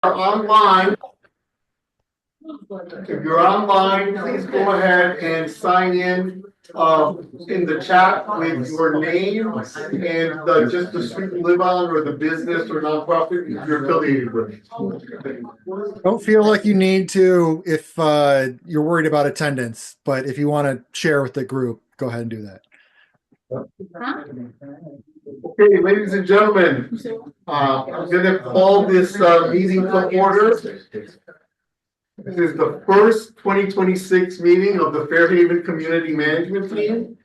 Online, if you're online, please go ahead and sign in the chat with your name and just the street you live on or the business or nonprofit you're affiliated with. Don't feel like you need to if you're worried about attendance, but if you want to share with the group, go ahead and do that. Okay, ladies and gentlemen, I'm going to call this meeting to order. This is the first 2026 meeting of the Fairhaven Community Management Team.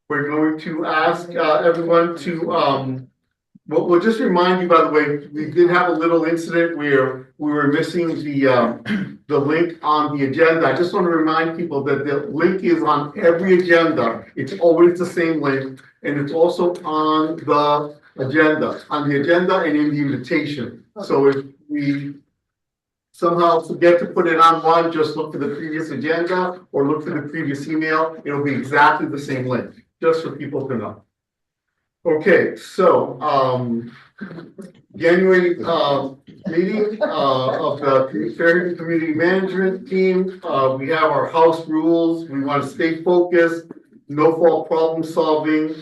We're going to ask everyone to, we'll just remind you, by the way, we did have a little incident where we were missing the link on the agenda. I just want to remind people that the link is on every agenda. It's always the same link, and it's also on the agenda and in the invitation. So if we somehow forget to put it on one, just look for the previous agenda or look for the previous email. It'll be exactly the same link, just for people to know. Okay, so January meeting of the Fairhaven Community Management Team. We have our house rules. We want to stay focused, no fault problem solving,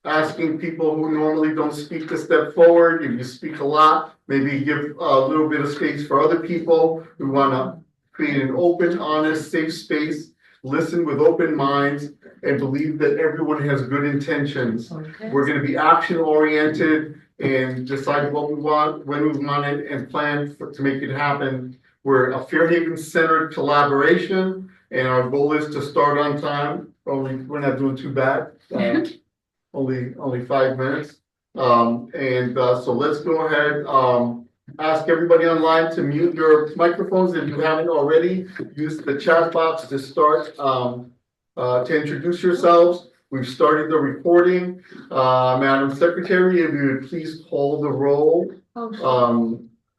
asking people who normally don't speak to step forward. If you speak a lot, maybe give a little bit of space for other people. We want to create an open, honest, safe space, listen with open minds, and believe that everyone has good intentions. Okay. We're going to be action oriented and decide what we want, when we want it, and plan to make it happen. We're a Fairhaven centered collaboration, and our goal is to start on time. We're not doing too bad. Only 5 minutes. So let's go ahead. Ask everybody online to mute your microphones if you haven't already. Use the chat box to start to introduce yourselves. We've started the recording. Madam Secretary, if you would please call the roll of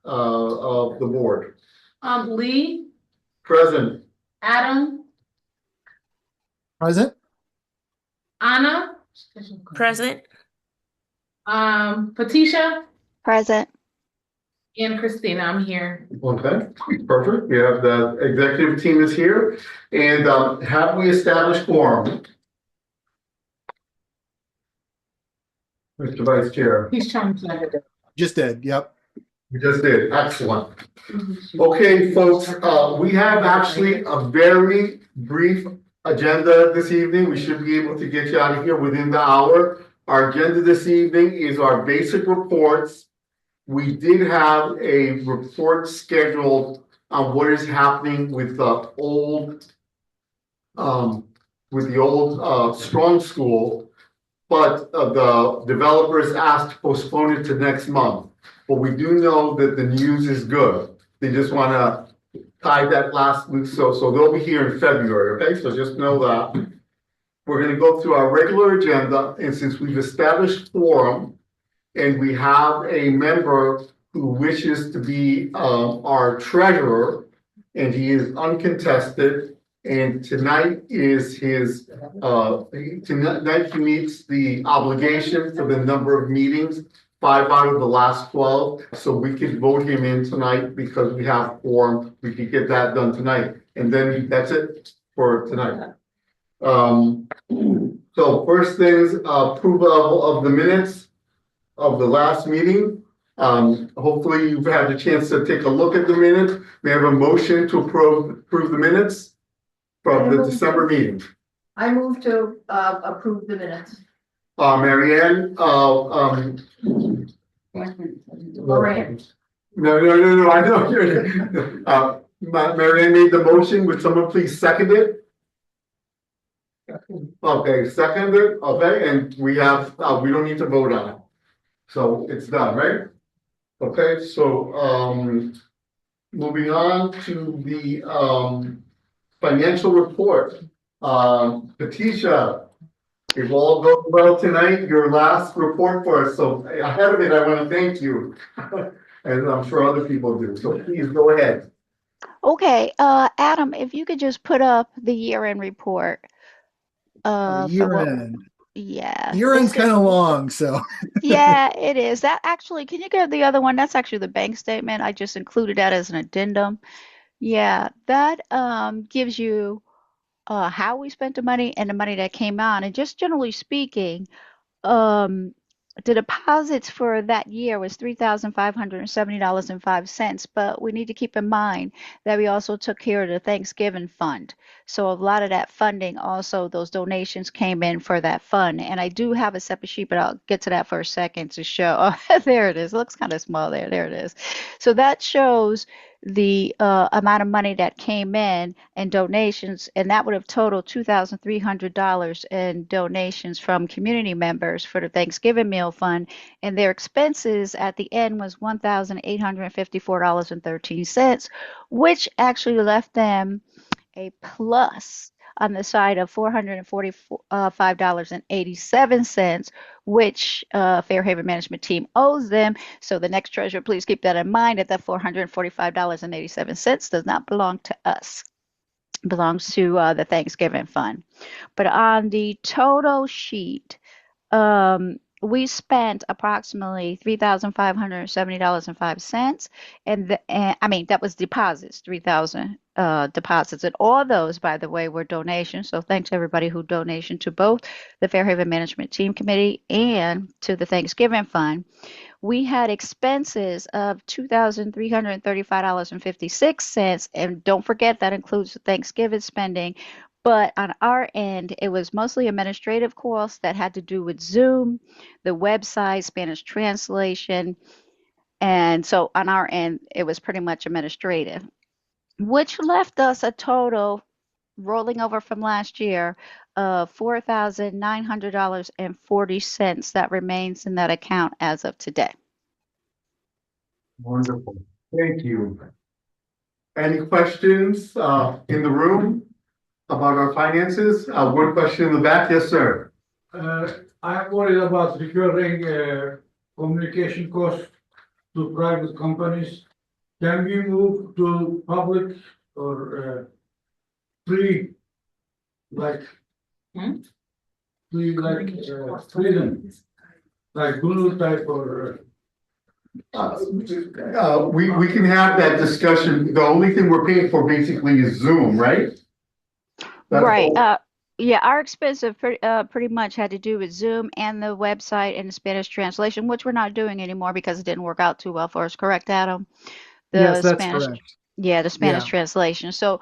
the board. Lee. Present. Adam. Present. Anna. Present. Patricia. Present. And Christina, I'm here. Okay, perfect. We have the executive team is here. And have we established quorum? Mr. Vice Chair. He's trying to. Just did. Yep. We just did. Excellent. Okay, folks, we have actually a very brief agenda this evening. We should be able to get you out of here within the hour. Our agenda this evening is our basic reports. We did have a report scheduled on what is happening with the old Strong School, but the developers asked to postpone it to next month. But we do know that the news is good. They just want to tie that last week, so they'll be here in February. Okay, so just know that. We're going to go through our regular agenda, and since we've established quorum, and we have a member who wishes to be our treasurer, and he is uncontested, and tonight is his, tonight he meets the obligation for the number of meetings, 5 out of the last 12, so we could vote him in tonight because we have quorum. We could get that done tonight, and then that's it for tonight. So first things, approval of the minutes of the last meeting. Hopefully you've had a chance to take a look at the minutes. We have a motion to approve the minutes from the December meeting. I move to approve the minutes. Marianne, Lorraine. No, I know. Marianne made the motion. Would someone please second it? Okay, seconded. Okay, and we have, we don't need to vote on it. So it's done, right? Okay, so moving on to the financial report. Patricia, if all goes well tonight, your last report for us. So ahead of it, I want to thank you. And I'm sure other people do. So please go ahead. Okay, Adam, if you could just put up the year-end report. Year-end. Yeah. Year end's kind of long, so. Yeah, it is. That actually, can you get the other one? That's actually the bank statement. I just included that as an addendum. Yeah, that gives you how we spent the money and the money that came on. And just generally speaking, um, the deposits for that year was $3,570.05, but we need to keep in mind that we also took care of the Thanksgiving fund. So a lot of that funding, also those donations came in for that fund. And I do have a separate sheet, but I'll get to that for a second to show. Oh, there it is. It looks kind of small there. There it is. So that shows the amount of money that came in donations, and that would have totaled $2,300 in donations from community members for the Thanksgiving meal fund, and their expenses at the end was $1,854.13, which actually left them a plus on the side of $445.87, which Fairhaven Management Team owes them. So the next treasurer, please keep that in mind that $445.87 does not belong to us. It belongs to the Thanksgiving fund. But on the total sheet, we spent approximately $3,570.05, and I mean that was deposits, 3,000 deposits, and all those, by the way, were donations. So thanks everybody who donated to both the Fairhaven Management Team Committee and to the Thanksgiving Fund. We had expenses of $2,335.56, and don't forget that includes the Thanksgiving spending. But on our end, it was mostly administrative costs that had to do with Zoom, the website, Spanish translation. And so on our end, it was pretty much administrative, which left us a total rolling over from last year of $4,900.40 that remains in that account as of today. Wonderful. Thank you. Any questions in the room about our finances? One question in the back. Yes, sir. I'm worried about recurring communication costs to private companies. Can we move to public or free, like free, like freedom, like Google type or? We can have that discussion. The only thing we're paying for basically is Zoom, right? That's Right. all. Yeah, our expenses pretty much had to do with Zoom and the website and the Spanish translation, which we're not doing anymore because it didn't work out too well for us. Correct, Adam? Yes, The that's Spanish, correct. yeah, the Spanish Yeah. translation. So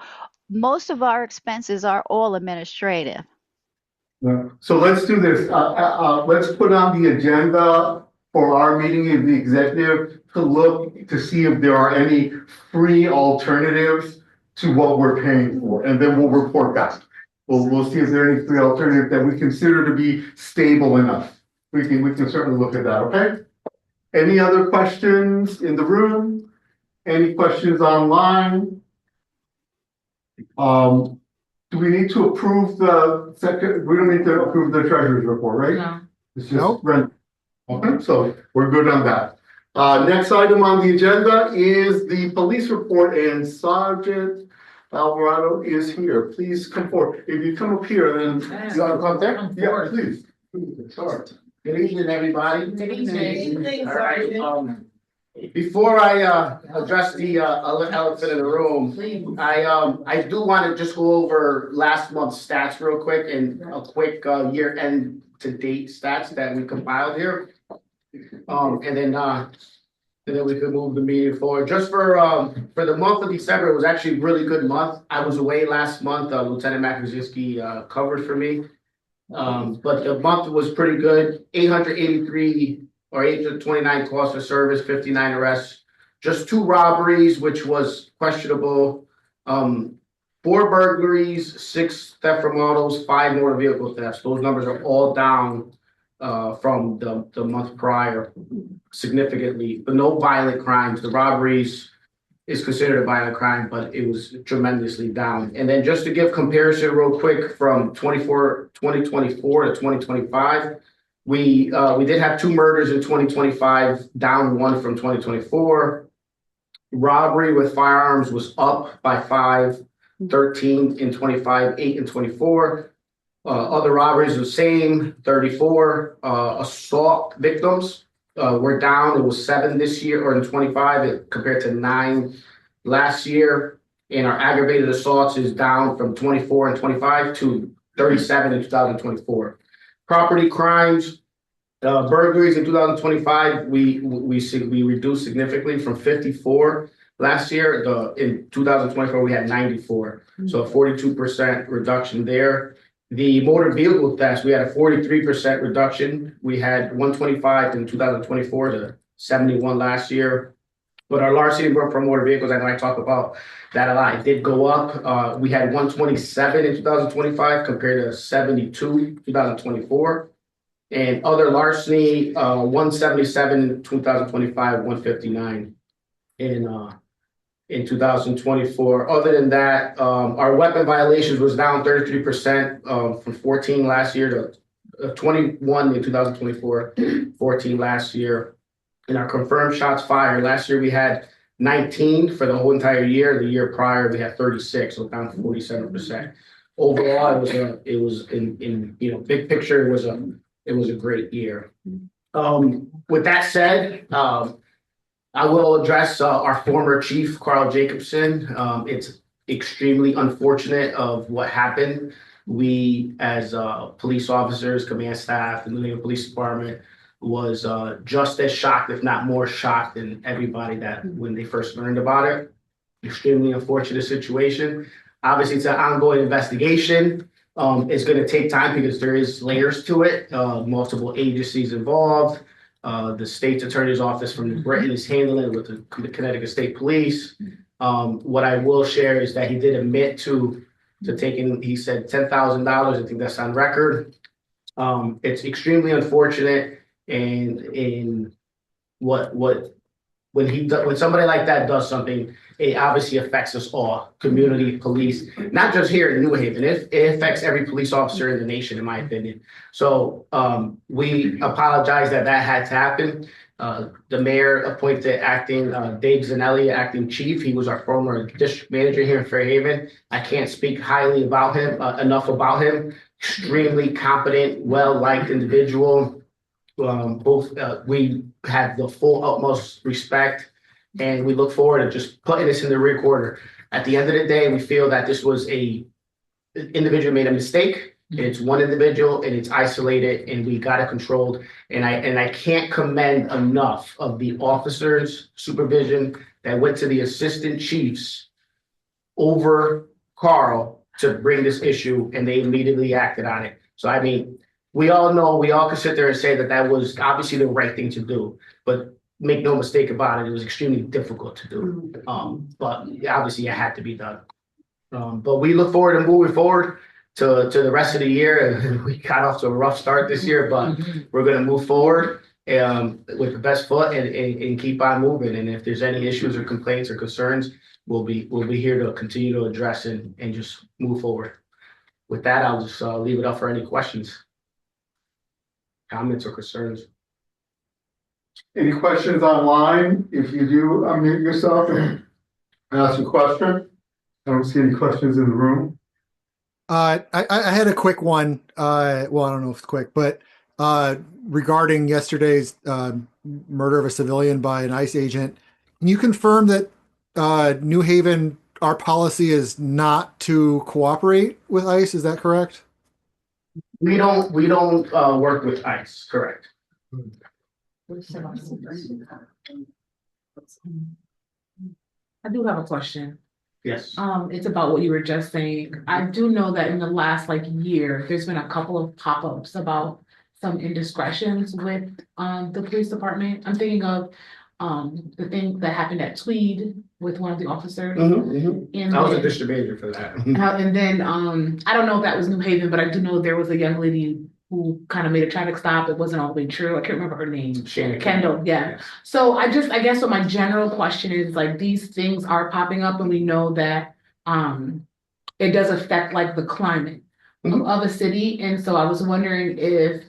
most of our expenses are all administrative. So let's do this. Let's put on the agenda for our meeting of the executive to look to see if there are any free alternatives to what we're paying for, and then we'll report back. We'll see if there are any free alternatives that we consider to be stable enough. We can certainly look at that, okay? Any other questions in the room? Any questions online? Do we need to approve the second? We don't need to approve the treasurer's report, right? No. It's just Nope. rent. Okay, so we're good on that. Next item on the agenda is the police report, and Sergeant Alvarado is here. Please come forward. If you come up here, then. You wanna come there? Yeah, please. Start. Good evening, everybody. Good evening. All right, before I address the elephant in the room, I do want to just go over last month's stats real quick and a quick year end to date stats that we compiled here. And then we could move the meeting forward. Just for the month of December, it was actually a really good month. I was away last month. Lieutenant Makrzyski covered for me. But the month was pretty good. 883 or 829 calls for service, 59 arrests, just 2 robberies, which was questionable. 4 burglaries, 6 theft from autos, 5 motor vehicle thefts. Those numbers are all down from the month prior significantly, but no violent crimes. The robberies is considered a violent crime, but it was tremendously down. And then just to give comparison real quick from 2024 to 2025, we did have 2 murders in 2025, down 1 from 2024. Robbery with firearms was up by 5, 13 in 25, 8 in 24. Other robberies the same, 34. Assault victims, we're down. It was 7 this year, or in 25, compared to 9 last year. And our aggravated assaults is down from 24 and 25 to 37 in 2024. Property crimes, burglaries in 2025, we reduced significantly from 54 last year. In 2024, we had 94, so a 42% reduction there. The motor vehicle thefts, we had a 43% reduction. We had 125 in 2024 to 71 last year. But our larceny from motor vehicles, I know I talk about that a lot. It did go up. We had 127 in 2025 compared to 72 in 2024. And other larceny, 177 in 2025, 159 in 2024. Other than that, our weapon violations was down 33% from 14 last year to 21 in 2024, 14 last year. And our confirmed shots fired, last year we had 19 for the whole entire year. The year prior we had 36, so down 47%. Overall, it was in big picture, it was a great year. With that said, I will address our former chief, Carl Jacobson. It's extremely unfortunate of what happened. We, as police officers, command staff, and the New York Police Department, was just as shocked, if not more shocked, than everybody that when they first learned about it. Extremely unfortunate situation. Obviously, it's an ongoing investigation. It's going to take time because there is layers to it. Multiple agencies involved. The state's attorney's office from Britain is handling it with the Connecticut State Police. What I will share is that he did admit to taking, he said $10,000. I think that's on record. It's extremely unfortunate, and when somebody like that does something, it obviously affects us all, community, police, not just here in New Haven. It affects every police officer in the nation, in my opinion. So we apologize that had to happen. The mayor appointed acting Dave Zanelli, acting chief. He was our former district manager here in Fairhaven. I can't speak highly about him, enough about him. Extremely competent, well-liked individual. We have the full utmost respect, and we look forward to just putting this in the recorder. At the end of the day, we feel that this was an individual made a mistake. It's one individual and it's isolated, and we got it controlled. And I can't commend enough of the officers' supervision that went to the assistant chiefs over Carl to bring this issue, and they immediately acted on it. So I mean, we all know, we all can sit there and say that was obviously the right thing to do, but make no mistake about it, it was extremely difficult to do. But obviously it had to be done. But we look forward to moving forward to the rest of the year. We got off to a rough start this year, but we're going to move forward with the best foot and keep on moving. And if there's any issues or complaints or concerns, we'll be here to continue to address and just move forward. With that, I'll just leave it up for any questions, comments, or concerns. Any questions online? If you do, unmute yourself and ask a question. I don't see any questions in the room. I had a quick one. Well, I don't know if it's quick, but regarding yesterday's murder of a civilian by an ICE agent, can you confirm that New Haven, our policy is not to cooperate with ICE? Is that correct? We don't work with ICE, correct? I do have a question. Yes. It's about what you were just saying. I do know that in the last year, there's been a couple of pop-ups about some indiscretions with the police department. I'm thinking of the thing that happened at Tweed with one of the officers. And I was a district manager for that. and then I don't know if that was New Haven, but I do know there was a young lady who kind of made a traffic stop. It wasn't all the way true. I can't remember her name. Shannon Kendall, yeah. Yes. So I guess what my general question is, these things are popping up, and we know that it does affect the climate of a city. And so I was wondering if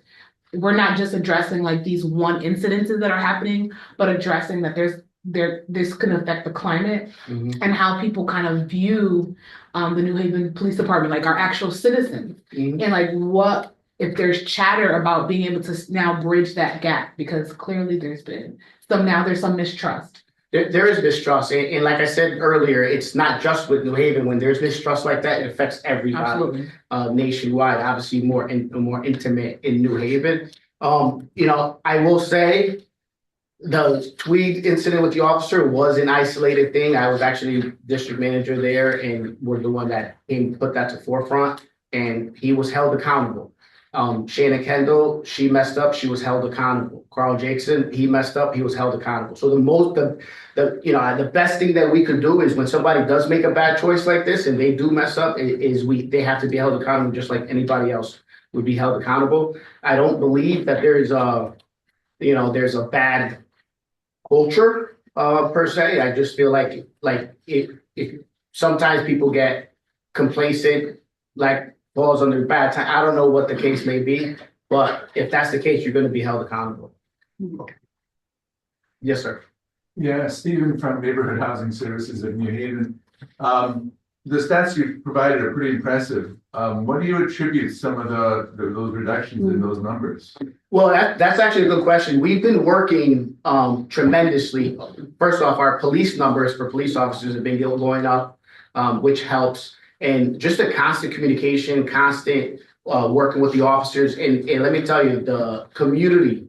we're not just addressing these one incidences that are happening, but addressing that there's this can affect the climate Mhm. and how people kind of view the New Haven Police Department, like our actual citizens. Mhm. And like what if there's chatter about being able to now bridge that gap, because clearly there's some mistrust. There is mistrust, and like I said earlier, it's not just with New Haven. When there's mistrust like that, it affects everybody Absolutely. nationwide. Obviously, more intimate in New Haven. I will say the Tweed incident with the officer was an isolated thing. I was actually district manager there, and we're the one that put that to forefront, and he was held accountable. Shannon Kendall, she messed up, she was held accountable. Carl Jackson, he messed up, he was held accountable. So the best thing that we could do is when somebody does make a bad choice like this and they do mess up, they have to be held accountable just like anybody else would be held accountable. I don't believe that there's a bad culture per se. I just feel like if sometimes people get complacent, like falls under bad time. I don't know what the case may be, but if that's the case, you're going to be held accountable. Yes, sir. Yeah, Stephen from Neighborhood Housing Services of New Haven. The stats you provided are pretty impressive. What do you attribute some of those reductions in those numbers? Well, that's actually a good question. We've been working tremendously. First off, our police numbers for police officers have been going up, which helps. And just a constant communication, constant working with the officers. And let me tell you, the community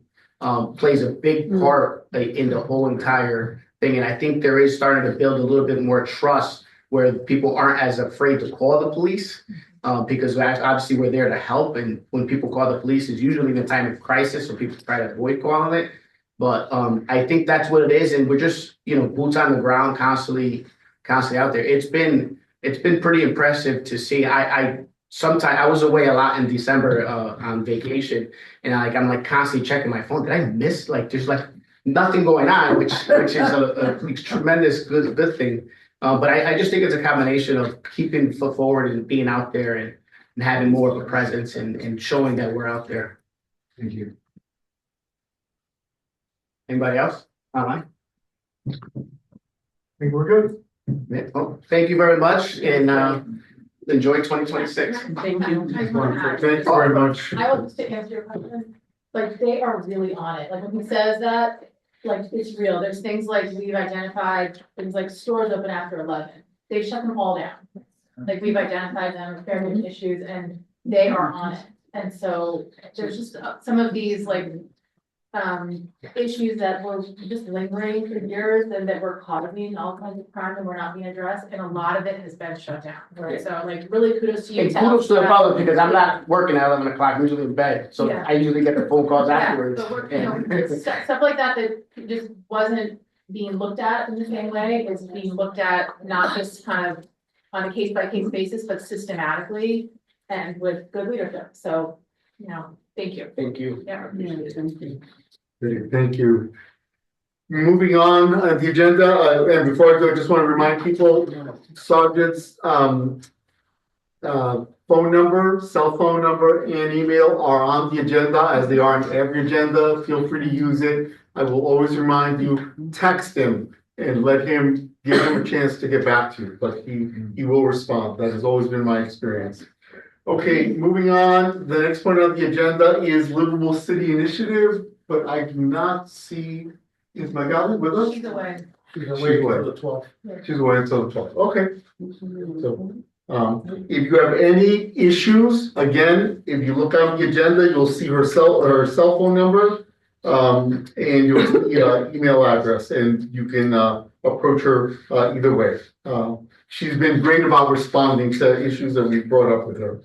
plays a big part in the whole entire thing. And I think there is starting to build a little bit more trust where people aren't as afraid to call the police. Because obviously we're there to help, and when people call the police, it's usually in a time of crisis, so people try to avoid calling it. But I think that's what it is, and we're just boots on the ground, constantly out there. It's been pretty impressive to see. Sometimes I was away a lot in December on vacation, and I'm like constantly checking my phone. Did I miss there's nothing going on, which is a tremendous good thing. But I just think it's a combination of keeping foot forward and being out there and having more of a presence and showing that we're out there. Thank you. Anybody else? Online? I think we're good. Yeah, well, thank you very much, and enjoy 2026. Thank you. Thank you very much. I will just answer your question, like, they are really on it, like, when he says that, like, it's real, there's things like, we've identified, things like stores open after 11, they've shut them all down. Like, we've identified them, fair bit of issues, and they are on it, and so, there's just some of these, like, issues that were just lingering for years and that were causing all kinds of crime and were not being addressed, and a lot of it has been shut down, right? So like really kudos to you. And kudos to the public because I'm not working at 11 o'clock, I'm usually in bed, so Yeah. I usually get the phone calls Yeah, afterwards. but stuff like that just wasn't being looked at in the same way, is being looked at not just kind of on a case by case basis, but systematically and with good leadership, so, thank you. Thank you. Yeah. Great, thank you. Moving on the agenda, and before I go, I just want to remind people, Sergeant's phone number, cell phone number, and email are on the agenda as they are on every agenda. Feel free to use it. I will always remind you, text him and give him a chance to get back to you, but he will respond. That has always been my experience. Okay, moving on. The next point on the agenda is Livable City Initiative, but I do not see, is Magali with us? She's away. She's away until the 12th. She's away until the 12th. Okay. So, if you have any issues, again, if you look on the agenda, you'll see her cell phone number, and you'll see email address, and you can approach her either way. She's been great about responding to issues that we brought up with her.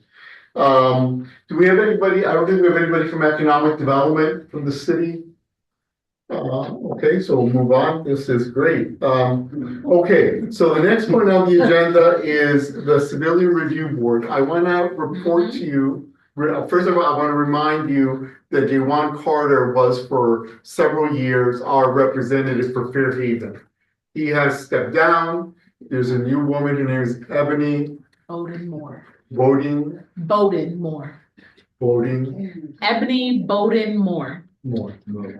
Do we have anybody? I don't think we have anybody from economic development from the city. Okay, so we'll move on. This is great. Okay, so the next point on the agenda is the Civilian Review Board. I want to report to you. First of all, I want to remind you that Jawan Carter was for several years our representative for Fairhaven. He has stepped down. There's a new woman. Her name is Ebony. Bowden Moore. Voting. Bowden Moore. Voting. Ebony Bowden Moore. more.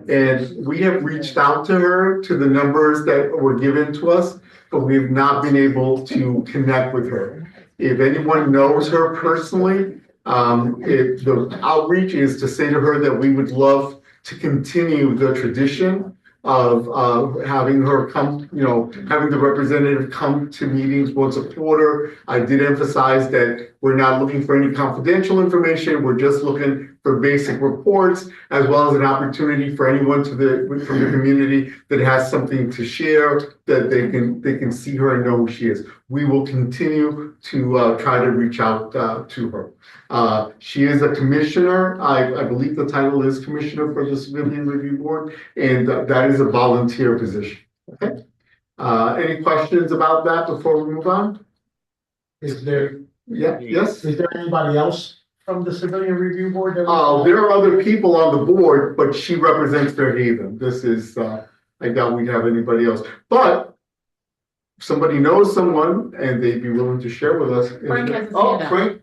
And we have reached out to her, to the numbers that were given to us, but we've not been able to connect with her. If anyone knows her personally, if the outreach is to say to her that we would love to continue the tradition of having her come, having the representative come to meetings once a quarter. I did emphasize that we're not looking for any confidential information. We're just looking for basic reports, as well as an opportunity for anyone from the community that has something to share, that they can see her and know who she is. We will continue to try to reach out to her. She is a commissioner. I believe the title is commissioner for the Civilian Review Board, and that is a volunteer position. Okay. Any questions about that before we move on? Is there, Yes. is there anybody else from the Civilian Review Board? That There are other people on the board, but she represents Fairhaven. This is, I doubt we'd have anybody else, but if somebody knows someone and they'd be willing to share with us. Frank has his Oh, hand up. Frank,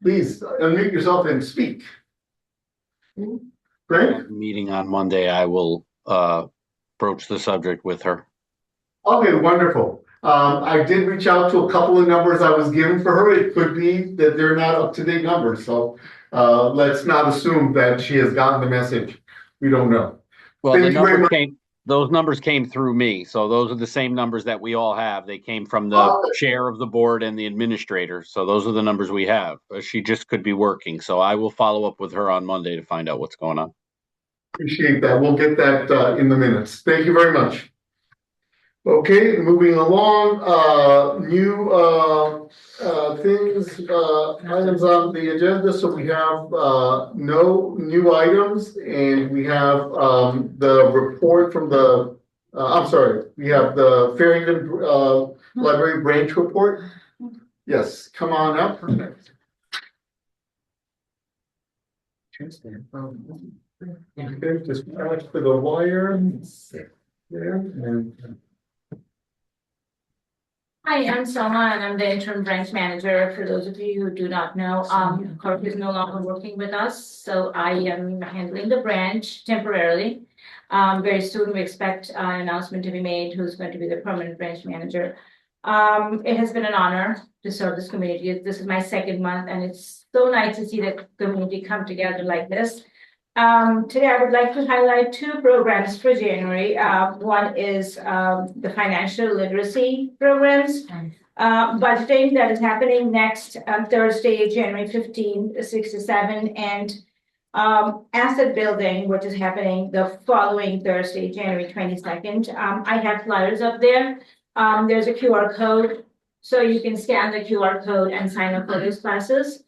please unmute yourself and speak. Frank? Meeting on Monday, I will broach the subject with her. Okay, wonderful. I did reach out to a couple of numbers I was given for her. It could be that they're not up to date numbers, so let's not assume that she has gotten the message. We don't know. Well, Thank you very much. those numbers came through me, so those are the same numbers that we all have. They came from the Okay. chair of the board and the administrator, so those are the numbers we have. She just could be working, so I will follow up with her on Monday to find out what's going on. Appreciate that. We'll get that in the minutes. Thank you very much. Okay, moving along, new things, items on the agenda. So we have no new items, and we have the report from the, I'm sorry, we have the Fairhaven Library Branch report. Yes, come on up. Okay, just back to the wire. There and. Hi, I'm Selma and I'm the interim branch manager. For those of you who do not know, Corp is no longer working with us, so I am handling the branch temporarily. Very soon we expect an announcement to be made who's going to be the permanent branch manager. It has been an honor to serve this community. This is my second month and it's so nice to see the community come together like this. Today I would like to highlight two programs for January. One is the financial literacy programs, budgeting that is happening next Thursday, January 15th, 6 to 7, and asset building, which is happening the following Thursday, January 22nd. I have flyers up there. There's a QR code, so you can scan the QR code and sign up for those classes.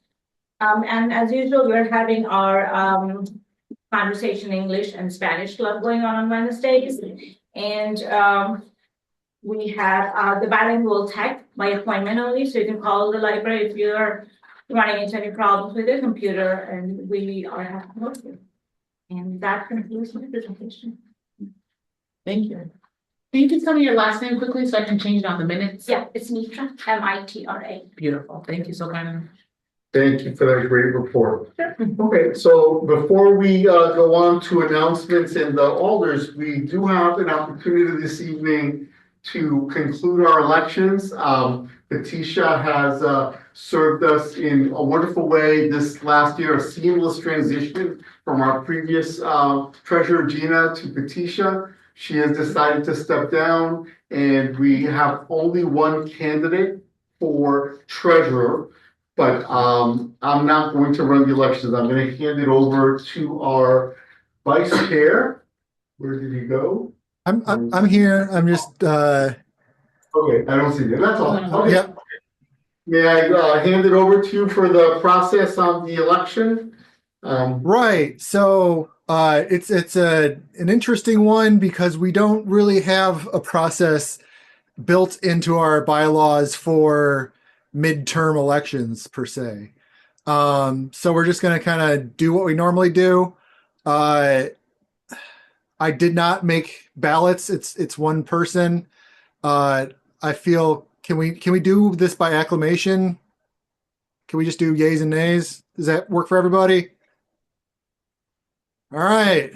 And as usual, we're having our conversation English and Spanish club going on Wednesdays. And we have the bilingual tech by appointment only. So you can call the library if you're running into any problems with your computer, and we are happy to help you. And that concludes my presentation. Thank you. Can you just tell me your last name quickly so I can change it on the minutes? Yeah, it's Mitra, M-I-T-R-A. Beautiful. Thank you so kindly. Thank you for that great report. Okay, so before we go on to announcements and the alders, we do have an opportunity this evening to conclude our elections. Patricia has served us in a wonderful way this last year, a seamless transition from our previous treasurer Gina to Patricia. She has decided to step down, and we have only one candidate for treasurer. But I'm not going to run the elections. I'm going to hand it over to our vice chair. Where did he go? I'm here. I'm just Okay, I don't see you. That's all. Okay. Yep. May I hand it over to you for the process on the election? Right. So it's an interesting one because we don't really have a process built into our bylaws for midterm elections per se. So we're just going to kind of do what we normally do. I did not make ballots. It's one person. I feel can we do this by acclamation? Can we just do yays and nays? Does that work for everybody? All right.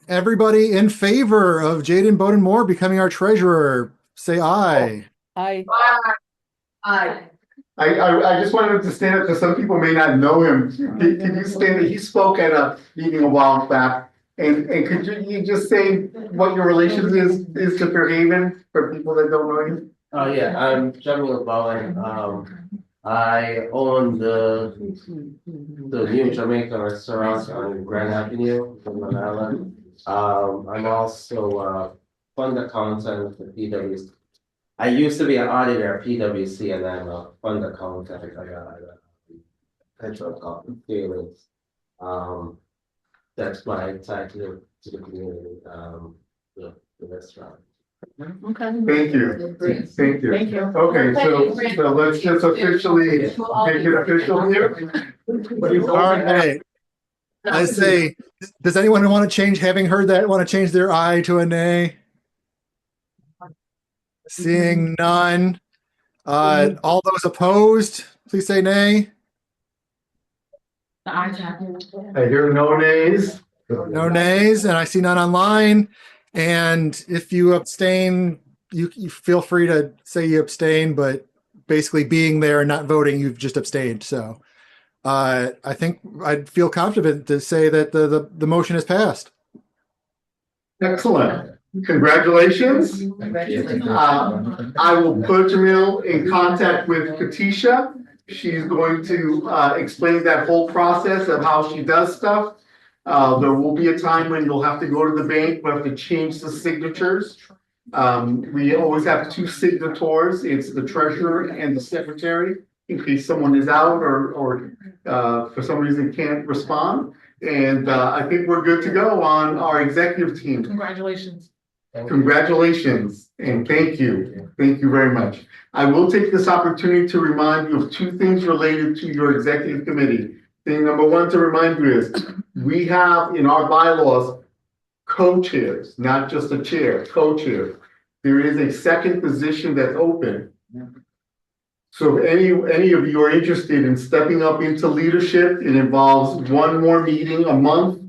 Everybody in favor of Jaden Bowden Moore becoming our treasurer, say aye. I I just wanted to stand up because some people may not know him. Can you stand? He spoke at a meeting a while back. And could you just say what your relation is to Fairhaven for people that don't know you? Oh yeah, I'm Jamil Bowen. I own the New Jamaica restaurant on Grand Avenue in Manila. I'm also a fund accountant for PwC. I used to be an auditor at PwC, and I'm a fund accountant. I got pension account feelings. That's my title to the community. The restaurant. okay. Thank you. Thank you. Thank you. Okay, so let's just officially make it official here. All right. I say, does anyone want to change, having heard that, want to change their aye to a nay? Seeing none. All those opposed, please say nay. The ayes have it. I hear no nays. No nays, and I see none online. And if you abstain, you feel free to say you abstain, but basically being there and not voting, you've just abstained. So I think I'd feel confident to say that the motion is passed. Excellent. Congratulations. I will put Jamil in contact with Katisha. She's going to explain that whole process of how she does stuff. There will be a time when you'll have to go to the bank. We'll have to change the signatures. We always have two signatories. It's the treasurer and the secretary in case someone is out or for some reason can't respond. And I think we're good to go on our executive team. Congratulations. Congratulations and thank you. Thank you very much. I will take this opportunity to remind you of two things related to your executive committee. Thing number one to remind you is we have in our bylaws co-chairs, not just a chair, co-chair. There is a second position that's open. So if any of you are interested in stepping up into leadership, it involves one more meeting a month.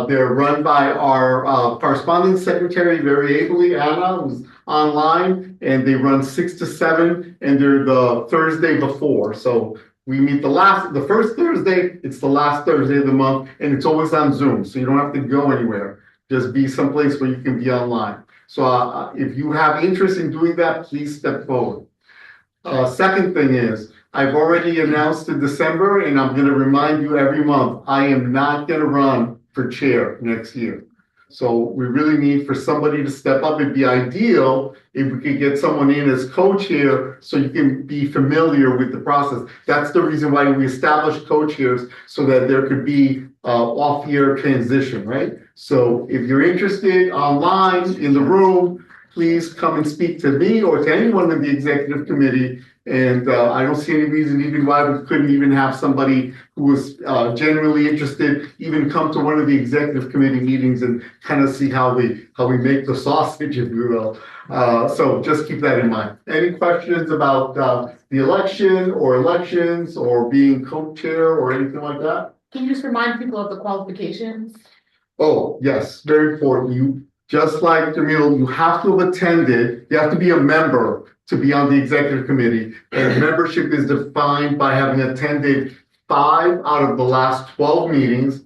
They're run by our correspondence secretary very ably, Anna, who's online, and they run 6 to 7, and they're the Thursday before. So we meet the first Thursday, it's the last Thursday of the month, and it's always on Zoom, so you don't have to go anywhere. Just be someplace where you can be online. So if you have interest in doing that, please step forward. Second thing is, I've already announced in December, and I'm gonna remind you every month, I am not gonna run for chair next year. So we really need for somebody to step up. It'd be ideal if we could get someone in as co-chair so you can be familiar with the process. That's the reason why we established co-chairs so that there could be off-year transition, right? So if you're interested online in the room, please come and speak to me or to anyone in the executive committee. And I don't see any reason even why we couldn't even have somebody who was genuinely interested even come to one of the executive committee meetings and kind of see how we make the sausage, if you will. So just keep that in mind. Any questions about the election or elections or being co-chair or anything like that? Can you just remind people of the qualifications? Oh, yes, very important. You, just like Jamil, you have to have attended, you have to be a member to be on the executive committee. And membership is defined by having attended 5 out of the last 12 meetings.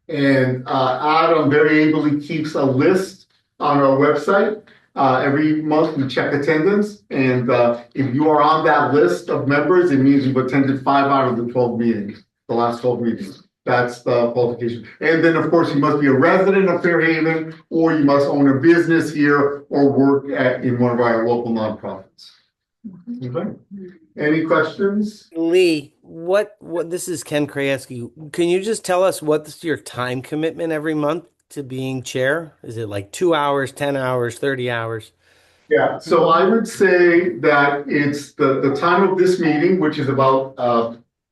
And Adam very ably keeps a list on our website. Every month we check attendance. And if you are on that list of members, it means you've attended 5 out of the 12 meetings, the last 12 meetings. That's the qualification. And then, of course, you must be a resident of Fairhaven, or you must own a business here or work in one of our local nonprofits. Okay. Any questions? Lee, what this is Ken Krajewski. Can you just tell us what's your time commitment every month to being chair? Is it like 2 hours, 10 hours, 30 hours? Yeah, so I would say that it's the time of this meeting, which is about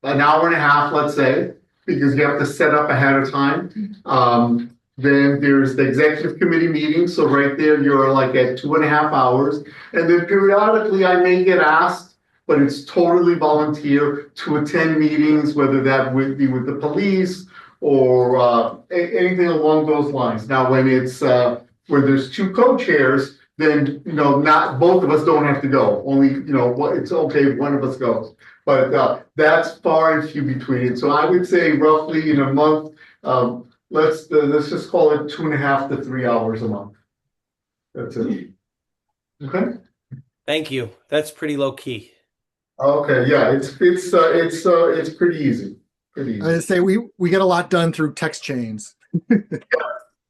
an hour and a half, let's say, because you have to set up ahead of time. Then there's the executive committee meeting. So right there, you're like at 2.5 hours. And then periodically I may get asked, but it's totally volunteer to attend meetings, whether that would be with the police or anything along those lines. Now, when it's where there's two co-chairs, then not both of us don't have to go. Only it's okay if one of us goes. But that's far and few between it. So I would say roughly in a month, let's just call it 2.5 to 3 hours a month. That's it. Okay. Thank you. That's pretty low key. Okay. Yeah. It's pretty easy. Pretty easy. I say we get a lot done through text chains.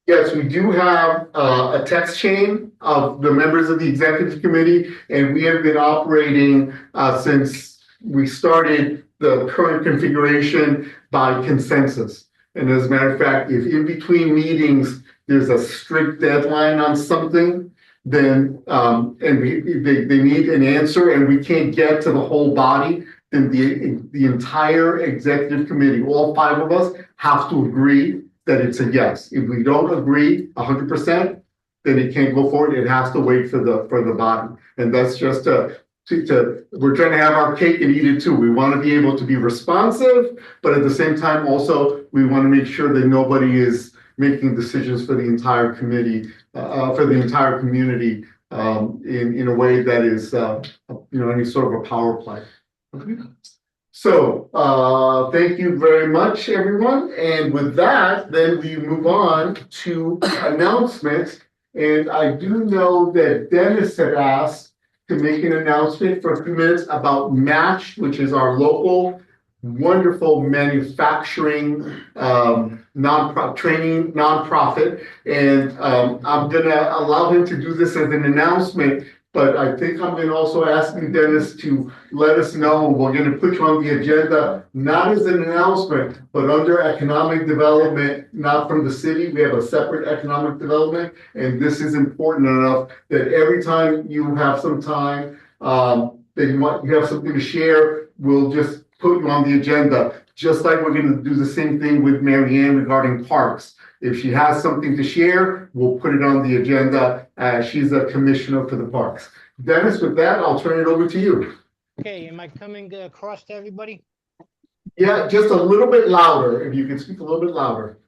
Yes, we do have a text chain of the members of the executive committee, and we have been operating since we started the current configuration by consensus. And as a matter of fact, if in between meetings there's a strict deadline on something, then and they need an answer and we can't get to the whole body, then the entire executive committee, all 5 of us, have to agree that it's a yes. If we don't agree 100%, then it can't go forward. It has to wait for the body. And that's just we're trying to have our cake and eat it too. We want to be able to be responsive, but at the same time, also, we want to make sure that nobody is making decisions for the entire committee, for the entire community, in a way that is, any sort of a power play. Okay. So, thank you very much, everyone. And with that, then we move on to announcements. And I do know that Dennis had asked to make an announcement for a few minutes about Match, which is our local wonderful manufacturing training nonprofit. And I'm gonna allow him to do this as an announcement. But I think I'm going to also ask Dennis to let us know. We're going to put you on the agenda, not as an announcement, but under economic development, not from the city. We have a separate economic development. And this is important enough that every time you have some time, that you have something to share, we'll just put you on the agenda. Just like we're going to do the same thing with Marianne regarding parks. If she has something to share, we'll put it on the agenda. She's a commissioner for the parks. Dennis, with that, I'll turn it over to you. Okay, am I coming across to everybody? Yeah, just a little bit louder. If you can speak a little bit louder.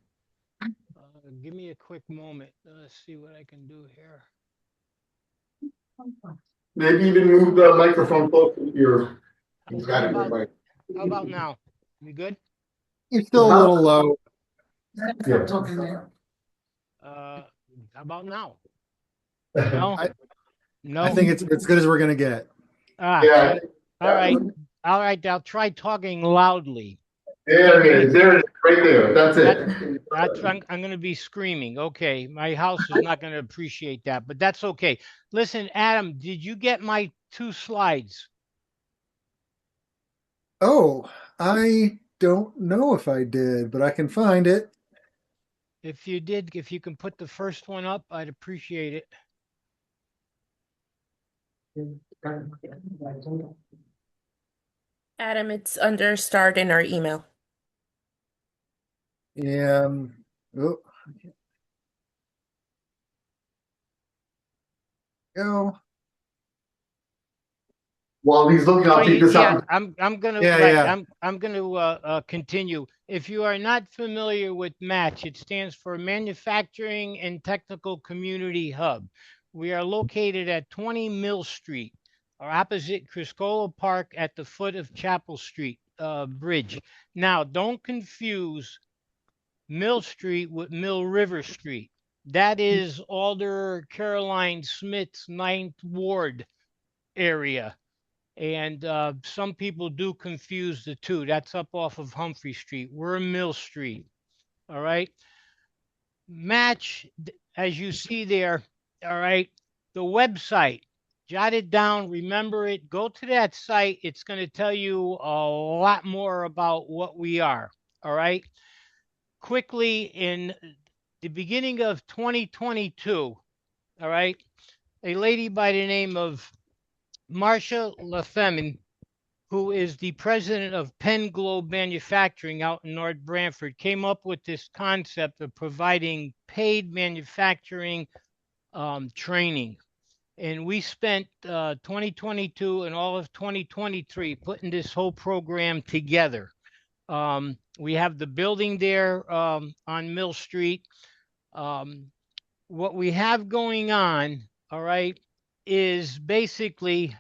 Give me a quick moment. Let's see what I can do here. Maybe even move the microphone closer to your. How about now? We good? You're still a little low. Yeah. How about now? No? No. I think it's as good as we're gonna get. Yeah. All right. I'll try talking loudly. There it is, right there. That's it. I'm going to be screaming. Okay, my house is not going to appreciate that, but that's okay. Listen, Adam, did you get my 2 slides? Oh, I don't know if I did, but I can find it. If you did, if you can put the first one up, I'd appreciate it. Adam, it's under start in our email. Oh, go. While he's looking, I'll take this out. I'm gonna I'm gonna continue. If you are not familiar with MATCH, it stands for Manufacturing and Technical Community Hub. We are located at 20 Mill Street, or opposite Criscola Park at the foot of Chapel Street Bridge. Now, don't confuse Mill Street with Mill River Street. That is Alder Caroline Smith's 9th Ward area. And some people do confuse the two. That's up off of Humphrey Street. We're Mill Street. All right. Match, as you see there. All right. The website, jot it down, remember it, go to that site. It's going to tell you a lot more about what we are. All right. Quickly, in the beginning of 2022, all right, a lady by the name of Marcia Lefemin, who is the president of Penn Globe Manufacturing out in North Branford, came up with this concept of providing paid manufacturing training. And we spent 2022 and all of 2023 putting this whole program together. We have the building there on Mill Street. What we have going on, all right, is basically,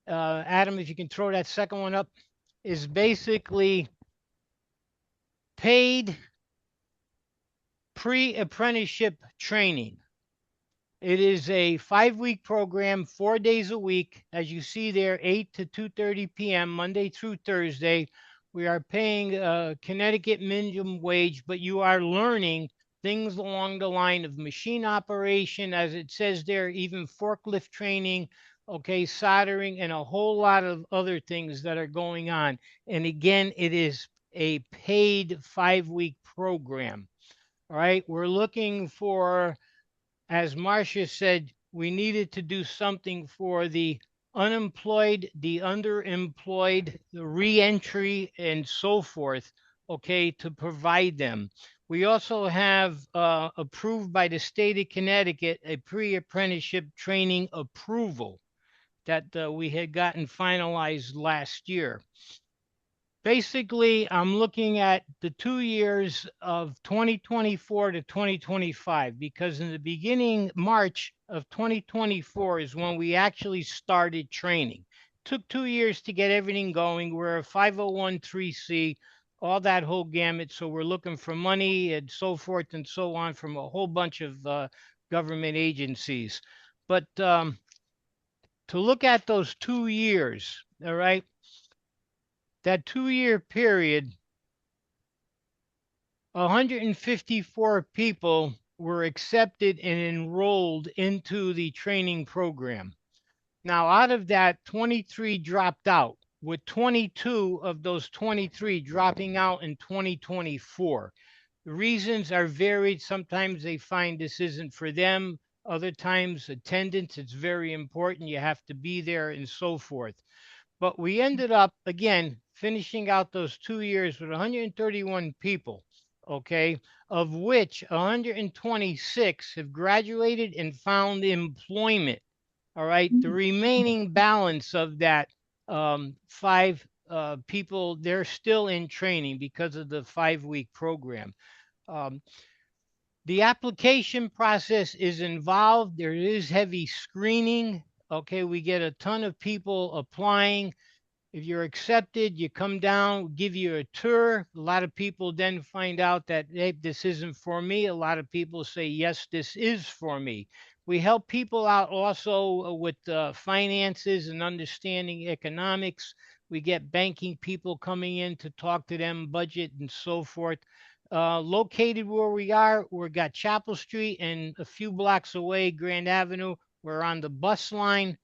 Adam, if you can throw that second one up, is basically paid pre-apprenticeship training. It is a 5-week program, 4 days a week. As you see there, 8 to 2:30 p.m., Monday through Thursday. We are paying Connecticut minimum wage, but you are learning things along the line of machine operation, as it says there, even forklift training, okay, soldering, and a whole lot of other things that are going on. And again, it is a paid 5-week program. All right, we're looking for, as Marcia said, we needed to do something for the unemployed, the underemployed, the reentry, and so forth, okay, to provide them. We also have approved by the state of Connecticut a pre-apprenticeship training approval that we had gotten finalized last year. Basically, I'm looking at the 2 years of 2024 to 2025, because in the beginning, March of 2024 is when we actually started training. Took 2 years to get everything going. We're a 501(c), all that whole gamut. So we're looking for money and so forth and so on from a whole bunch of government agencies. But to look at those 2 years, all right, that 2-year period, 154 people were accepted and enrolled into the training program. Now, out of that, 23 dropped out, with 22 of those 23 dropping out in 2024. The reasons are varied. Sometimes they find this isn't for them. Other times, attendance, it's very important. You have to be there and so forth. But we ended up, again, finishing out those 2 years with 131 people, okay, of which 126 have graduated and found employment. All right. The remaining balance of that 5 people, they're still in training because of the 5-week program. The application process is involved. There is heavy screening. Okay, we get a ton of people applying. If you're accepted, you come down, give you a tour. A lot of people then find out that, hey, this isn't for me. A lot of people say, yes, this is for me. We help people out also with finances and understanding economics. We get banking people coming in to talk to them, budget and so forth. Located where we are, we've got Chapel Street, and a few blocks away, Grand Avenue. We're on the bus line.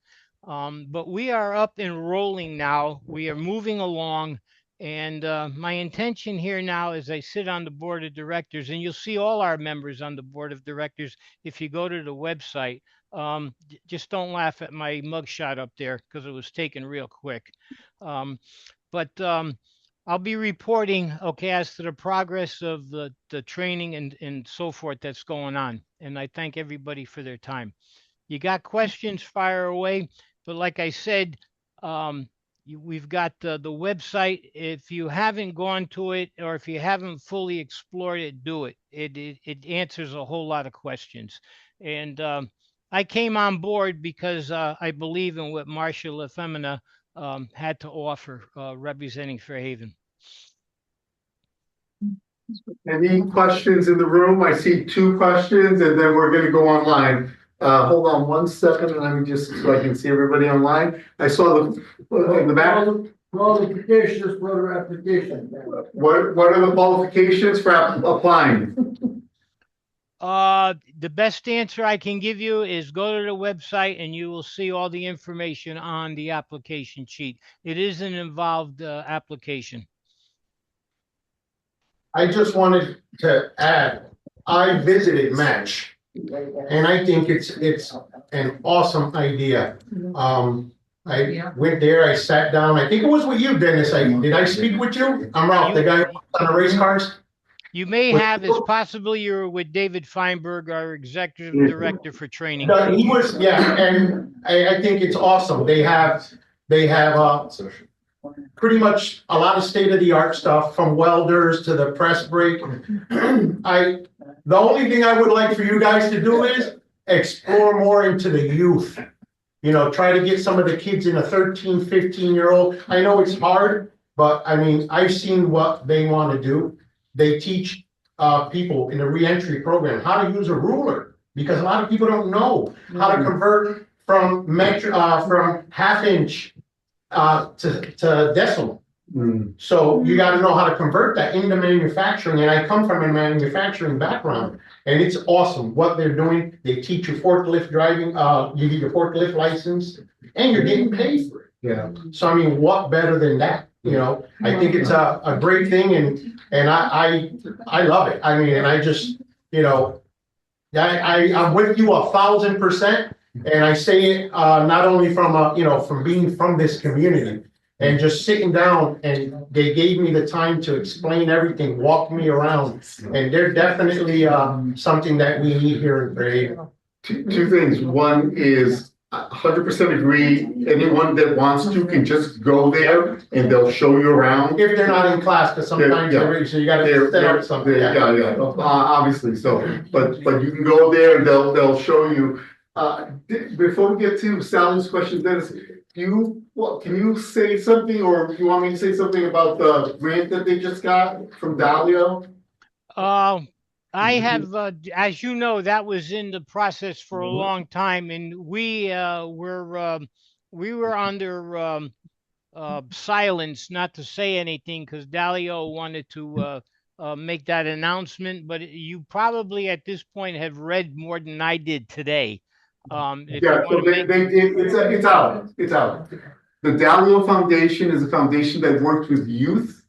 But we are up and rolling now. We are moving along. And my intention here now is I sit on the board of directors, and you'll see all our members on the board of directors if you go to the website. Just don't laugh at my mugshot up there because it was taken real quick. But I'll be reporting, okay, as to the progress of the training and so forth that's going on. And I thank everybody for their time. You got questions, fire away. But like I said, we've got the website. If you haven't gone to it, or if you haven't fully explored it, do it. It answers a whole lot of questions. And I came on board because I believe in what Marcia LaFemina had to offer representing Fairhaven. Any questions in the room? I see 2 questions, and then we're gonna go online. Hold on 1 second, and let me just, so I can see everybody online. I saw the, in the back. Qualifications for application. What are the qualifications for applying? The best answer I can give you is go to the website and you will see all the information on the application sheet. It is an involved application. I just wanted to add, I visited Match, and I think it's an awesome idea. I went there, I sat down, I think it was with you, Dennis. Did I speak with you? I'm Ralph, the guy on the race cars. You may have, it's possible you were with David Feinberg, our executive director for training. He was, yeah, and I think it's awesome. They have pretty much a lot of state-of-the-art stuff, from welders to the press brake. The only thing I would like for you guys to do is explore more into the youth. You know, try to get some of the kids in a 13, 15-year-old. I know it's hard, but I mean, I've seen what they want to do. They teach people in the reentry program how to use a ruler, because a lot of people don't know how to convert from from half inch to decimal. So you got to know how to convert that into manufacturing. And I come from a manufacturing background, and it's awesome what they're doing. They teach you forklift driving. You get your forklift license, and you're getting paid for it. Yeah. So I mean, what better than that? You know, I think it's a great thing, and I love it. I mean, and I just, you know, I'm with you 1,000%, and I say it not only from from being from this community, and just sitting down, and they gave me the time to explain everything, walk me around, and they're definitely something that we need here in Gray. Two things. One is 100% agree. Anyone that wants to can just go there and they'll show you around. If they're not in class, because sometimes so you got to set up something. Yeah. Obviously. So, but you can go there and they'll show you. Before we get to Sally's question, Dennis, can you say something, or you want me to say something about the grant that they just got from Dalio? I have, as you know, that was in the process for a long time, and we were under silence not to say anything because Dalio wanted to make that announcement. But you probably at this point have read more than I did today. So it's out. It's out. The Dalio Foundation is a foundation that works with youth,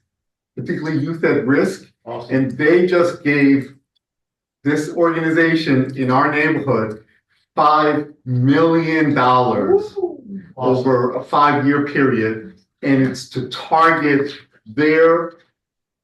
particularly youth at risk, and they just gave this organization in our neighborhood $5 million over a 5-year period, and it's to target their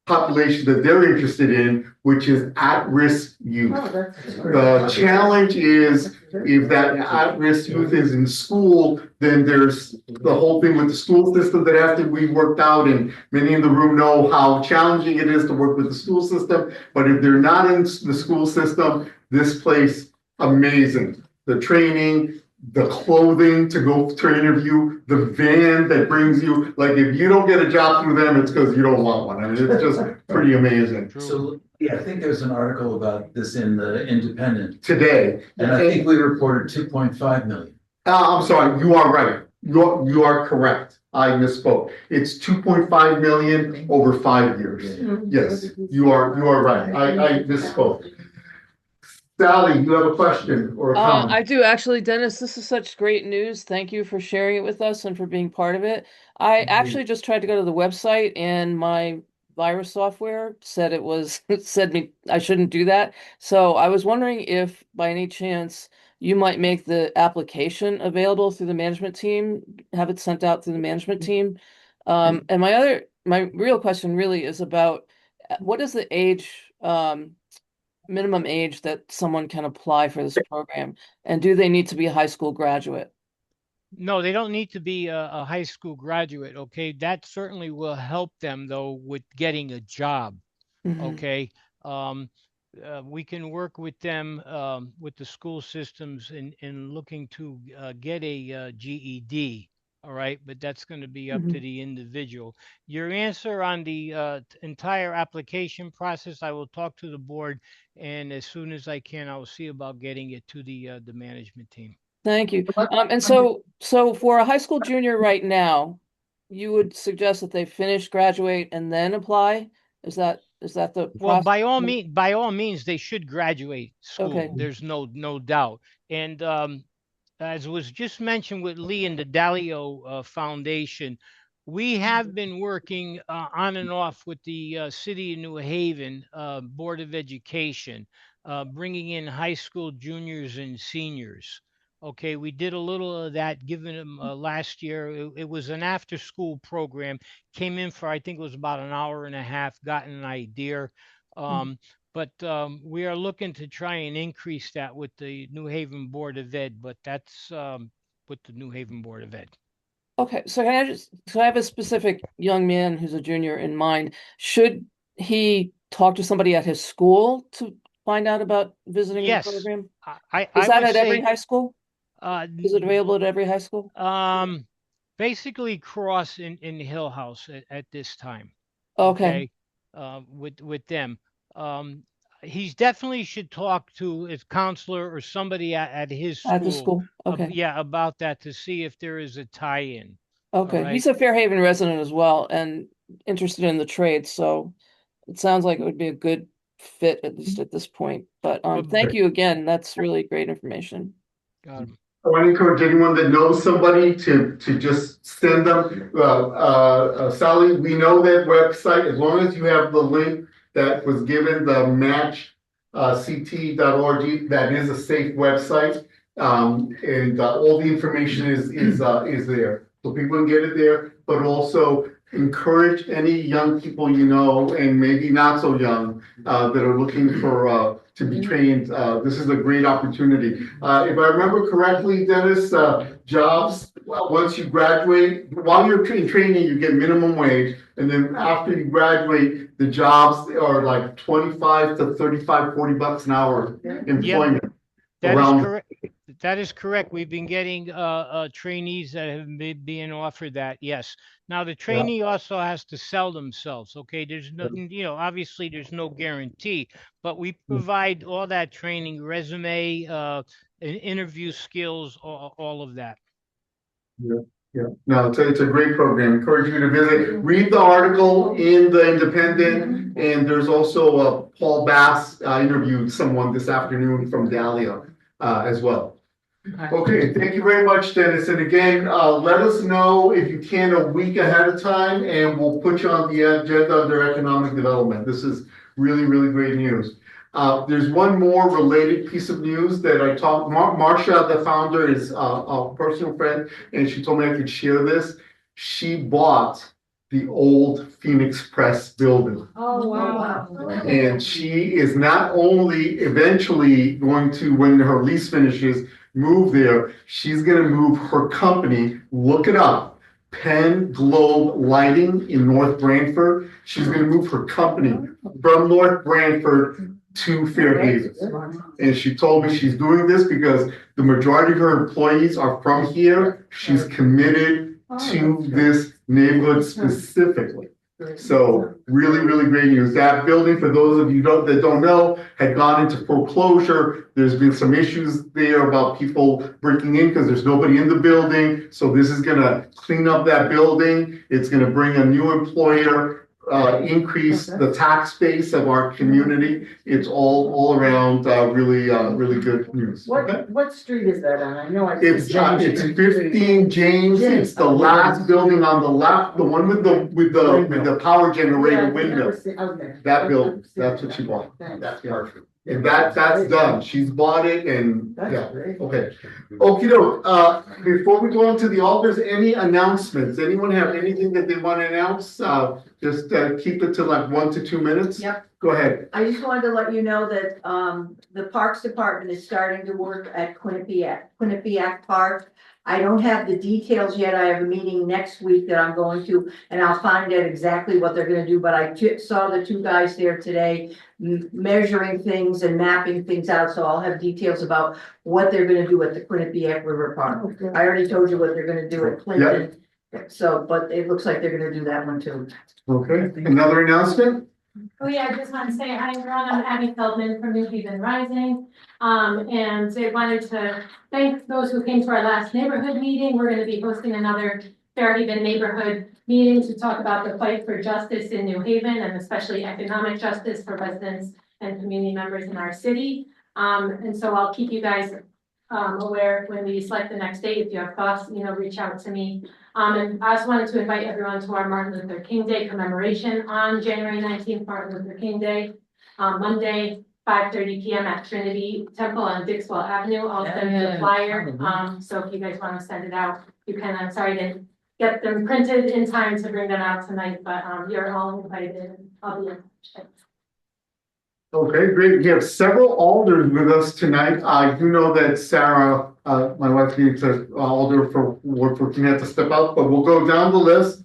population that they're interested in, which is at-risk youth. The challenge is, if that at-risk youth is in school, then there's the whole thing with the school system that has to be worked out, and many in the room know how challenging it is to work with the school system. But if they're not in the school system, this place, amazing. The training, the clothing to go to interview, the van that brings you, like if you don't get a job through them, it's because you don't want one. I mean, it's just pretty amazing. So yeah, I think there's an article about this in the Independent today. And I think we reported 2.5 million. I'm sorry, you are right. You are correct. I misspoke. It's 2.5 million over 5 years. Yes, you are right. I misspoke. Sally, you have a question or a comment? I do actually, Dennis. This is such great news. Thank you for sharing it with us and for being part of it. I actually just tried to go to the website, and my virus software said I shouldn't do that. So I was wondering if by any chance you might make the application available through the management team, have it sent out through the management team. And my real question really is about what is the age, minimum age that someone can apply for this program, and do they need to be a high school graduate? No, they don't need to be a high school graduate. Okay, that certainly will help them though with getting a job. Okay, we can work with them with the school systems in looking to get a GED. All right, but that's going to be up to the individual. Your answer on the entire application process, I will talk to the board, and as soon as I can, I will see about getting it to the management team. Thank you. And so for a high school junior right now, you would suggest that they finish, graduate, and then apply? Is that the Well, process? by all means, they should graduate school. Okay. There's no doubt. And as was just mentioned with Lee and the Dalio Foundation, we have been working on and off with the City of New Haven Board of Education, bringing in high school juniors and seniors. Okay, we did a little of that, given them last year. It was an after-school program. Came in for, I think it was about an hour and a half. Got an idea. But we are looking to try and increase that with the New Haven Board of Ed, but that's with the New Haven Board of Ed. Okay, so I have a specific young man who's a junior in mind. Should he talk to somebody at his school to find out about visiting the Yes, program? I Is that would at every say, high school? Is it available at every high school? basically cross in Hill House at this time. Okay, With them. Um, he's definitely should talk to his counselor or somebody at his at the school. school. Okay, Yeah, about that to see if there is a tie-in. All okay. right. He's a Fairhaven resident as well and interested in the trade, so it sounds like it would be a good fit, at least at this point. But But thank you again. That's really great information. got him. I want to encourage anyone that knows somebody to just send them. Sally, we know that website, as long as you have the link that was given, the match, ct.org, that is a safe website. And all the information is there. So people can get it there, but also encourage any young people you know, and maybe not so young, that are looking for, to be trained. This is a great opportunity. If I remember correctly, Dennis, jobs, once you graduate, while you're in training, you get minimum wage. And then after you graduate, the jobs are like 25 to 35, 40 bucks an hour employment. That is around. correct. That is correct. We've been getting trainees that have been being offered that. Yes. Now the trainee also has to sell themselves. Okay. There's no, obviously there's no guarantee, but we provide all that training, resume, interview skills, all of that. Yeah, no, it's a great program. Encourage you to visit. Read the article in the Independent, and there's also Paul Bass interviewed someone this afternoon from Dahlia as well. Okay, thank you very much, Dennis. And again, let us know if you can a week ahead of time, and we'll put you on the agenda under economic development. This is really, really great news. There's one more related piece of news that I talked, Marcia, the founder, is a personal friend, and she told me I could share this. She bought the old Phoenix Press building. Oh, wow. And she is not only eventually going to, when her lease finishes, move there, she's going to move her company, look it up, Penn Globe Lighting in North Branford. She's going to move her company from North Branford to Fairhaven. And she told me she's doing this because the majority of her employees are from here. She's committed to this neighborhood specifically. So really, really great news. That building, for those of you that don't know, had gone into foreclosure. There's been some issues there about people breaking in because there's nobody in the building. So this is gonna clean up that building. It's gonna bring a new employer, increase the tax base of our community. It's all around really good news. What street is that on? I know It's 15 James. It's the last building on the left, the one with the power generator window. That building, that's what she bought. That's perfect. And that's done. She's bought it and yeah, okay. Okie doke. Before we go on to the alders, any announcements? Anyone have anything that they want to announce? Just keep it to like 1 to 2 minutes. Yep. Go ahead. I just wanted to let you know that the Parks Department is starting to work at Quinnipiac Park. I don't have the details yet. I have a meeting next week that I'm going to, and I'll find out exactly what they're gonna do, but I saw the two guys there today measuring things and mapping things out, so I'll have details about what they're gonna do at the Quinnipiac River Park. I already told you what they're gonna do at Clinton, so, but it looks like they're gonna do that one too. Okay, another announcement? Oh yeah, I just want to say hi everyone, I'm Abby Feldman from New Haven Rising. And I wanted to thank those who came to our last neighborhood meeting. We're going to be hosting another Fairhaven neighborhood meeting to talk about the fight for justice in New Haven and especially economic justice for residents and community members in our city. And so I'll keep you guys aware when we select the next date. If you have thoughts, reach out to me. And I also wanted to invite everyone to our Martin Luther King Day commemoration on January 19th, Martin Luther King Day, Monday, 5:30 p.m. at Trinity Temple on Dixwell Avenue. I'll send you the flyer. So if you guys want to send it out, you can. I'm sorry I didn't get them printed in time to bring them out tonight, but you're all invited. I'll be in touch. Okay, great. We have several alders with us tonight. I do know that Sarah my wife needs to alder for Fortinet to step out, but we'll go down the list.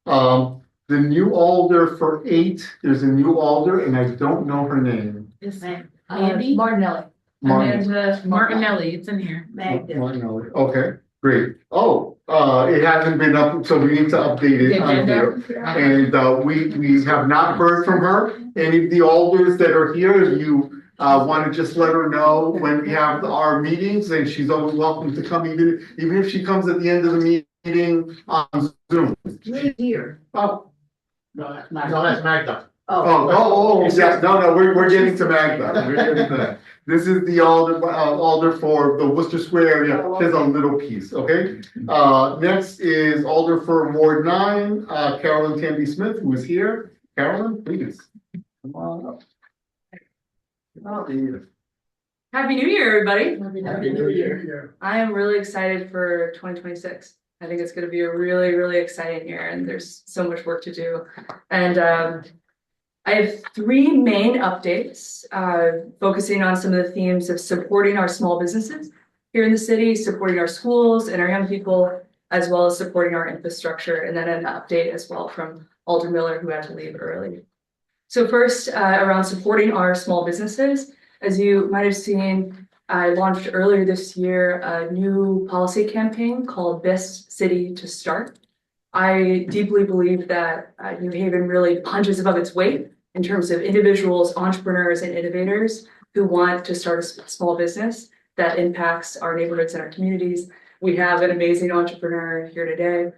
The new alder for 8, there's a new alder, and I don't know her name. Is Andy Martinelli. Amanda Martinelli, it's in here. Martinelli. Okay, great. Oh, it hasn't been up, so we need to update it on here. And we have not heard from her. Any of the alders that are here, if you want to just let her know when we have our meetings, and she's always welcome to come, even if she comes at the end of the meeting on Zoom. Right here. Oh. No, that's Magda. Yeah, no, we're getting to Magda. We're getting to that. This is the alder for the Worcester Square area, there's a little piece, okay? Next is alder for Ward 9, Carolyn Tandy Smith, who is here. Carolyn, please. Come on up. Happy New Year, everybody. Happy New Year. I am really excited for 2026. I think it's going to be a really, really exciting year, and there's so much work to do. And I have 3 main updates, focusing on some of the themes of supporting our small businesses here in the city, supporting our schools and our young people, as well as supporting our infrastructure, and then an update as well from Alder Miller, who had to leave early. So first, around supporting our small businesses, as you might have seen, I launched earlier this year a new policy campaign called Best City to Start. I deeply believe that New Haven really punches above its weight in terms of individuals, entrepreneurs, and innovators who want to start a small business that impacts our neighborhoods and our communities. We have an amazing entrepreneur here today.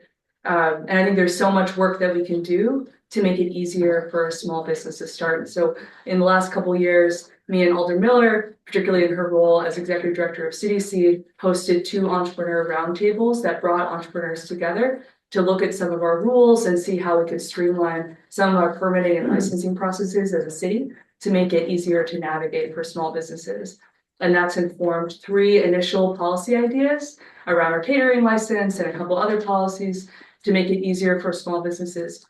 And I think there's so much work that we can do to make it easier for a small business to start. So in the last couple of years, me and Alder Miller, particularly in her role as executive director of City Seed, hosted 2 entrepreneur roundtables that brought entrepreneurs together to look at some of our rules and see how we could streamline some of our permitting and licensing processes as a city to make it easier to navigate for small businesses. And that's informed 3 initial policy ideas around our catering license and a couple other policies to make it easier for small businesses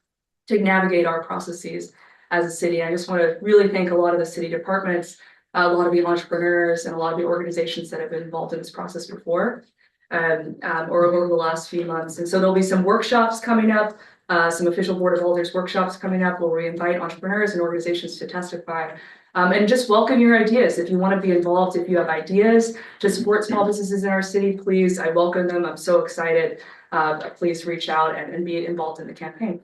to navigate our processes as a city. I just want to really thank a lot of the city departments, a lot of the entrepreneurs, and a lot of the organizations that have been involved in this process before, or over the last few months. And so there'll be some workshops coming up, some official Board of Alders workshops coming up where we invite entrepreneurs and organizations to testify. And just welcome your ideas. If you want to be involved, if you have ideas to support small businesses in our city, please, I welcome them. I'm so excited. Please reach out and be involved in the campaign.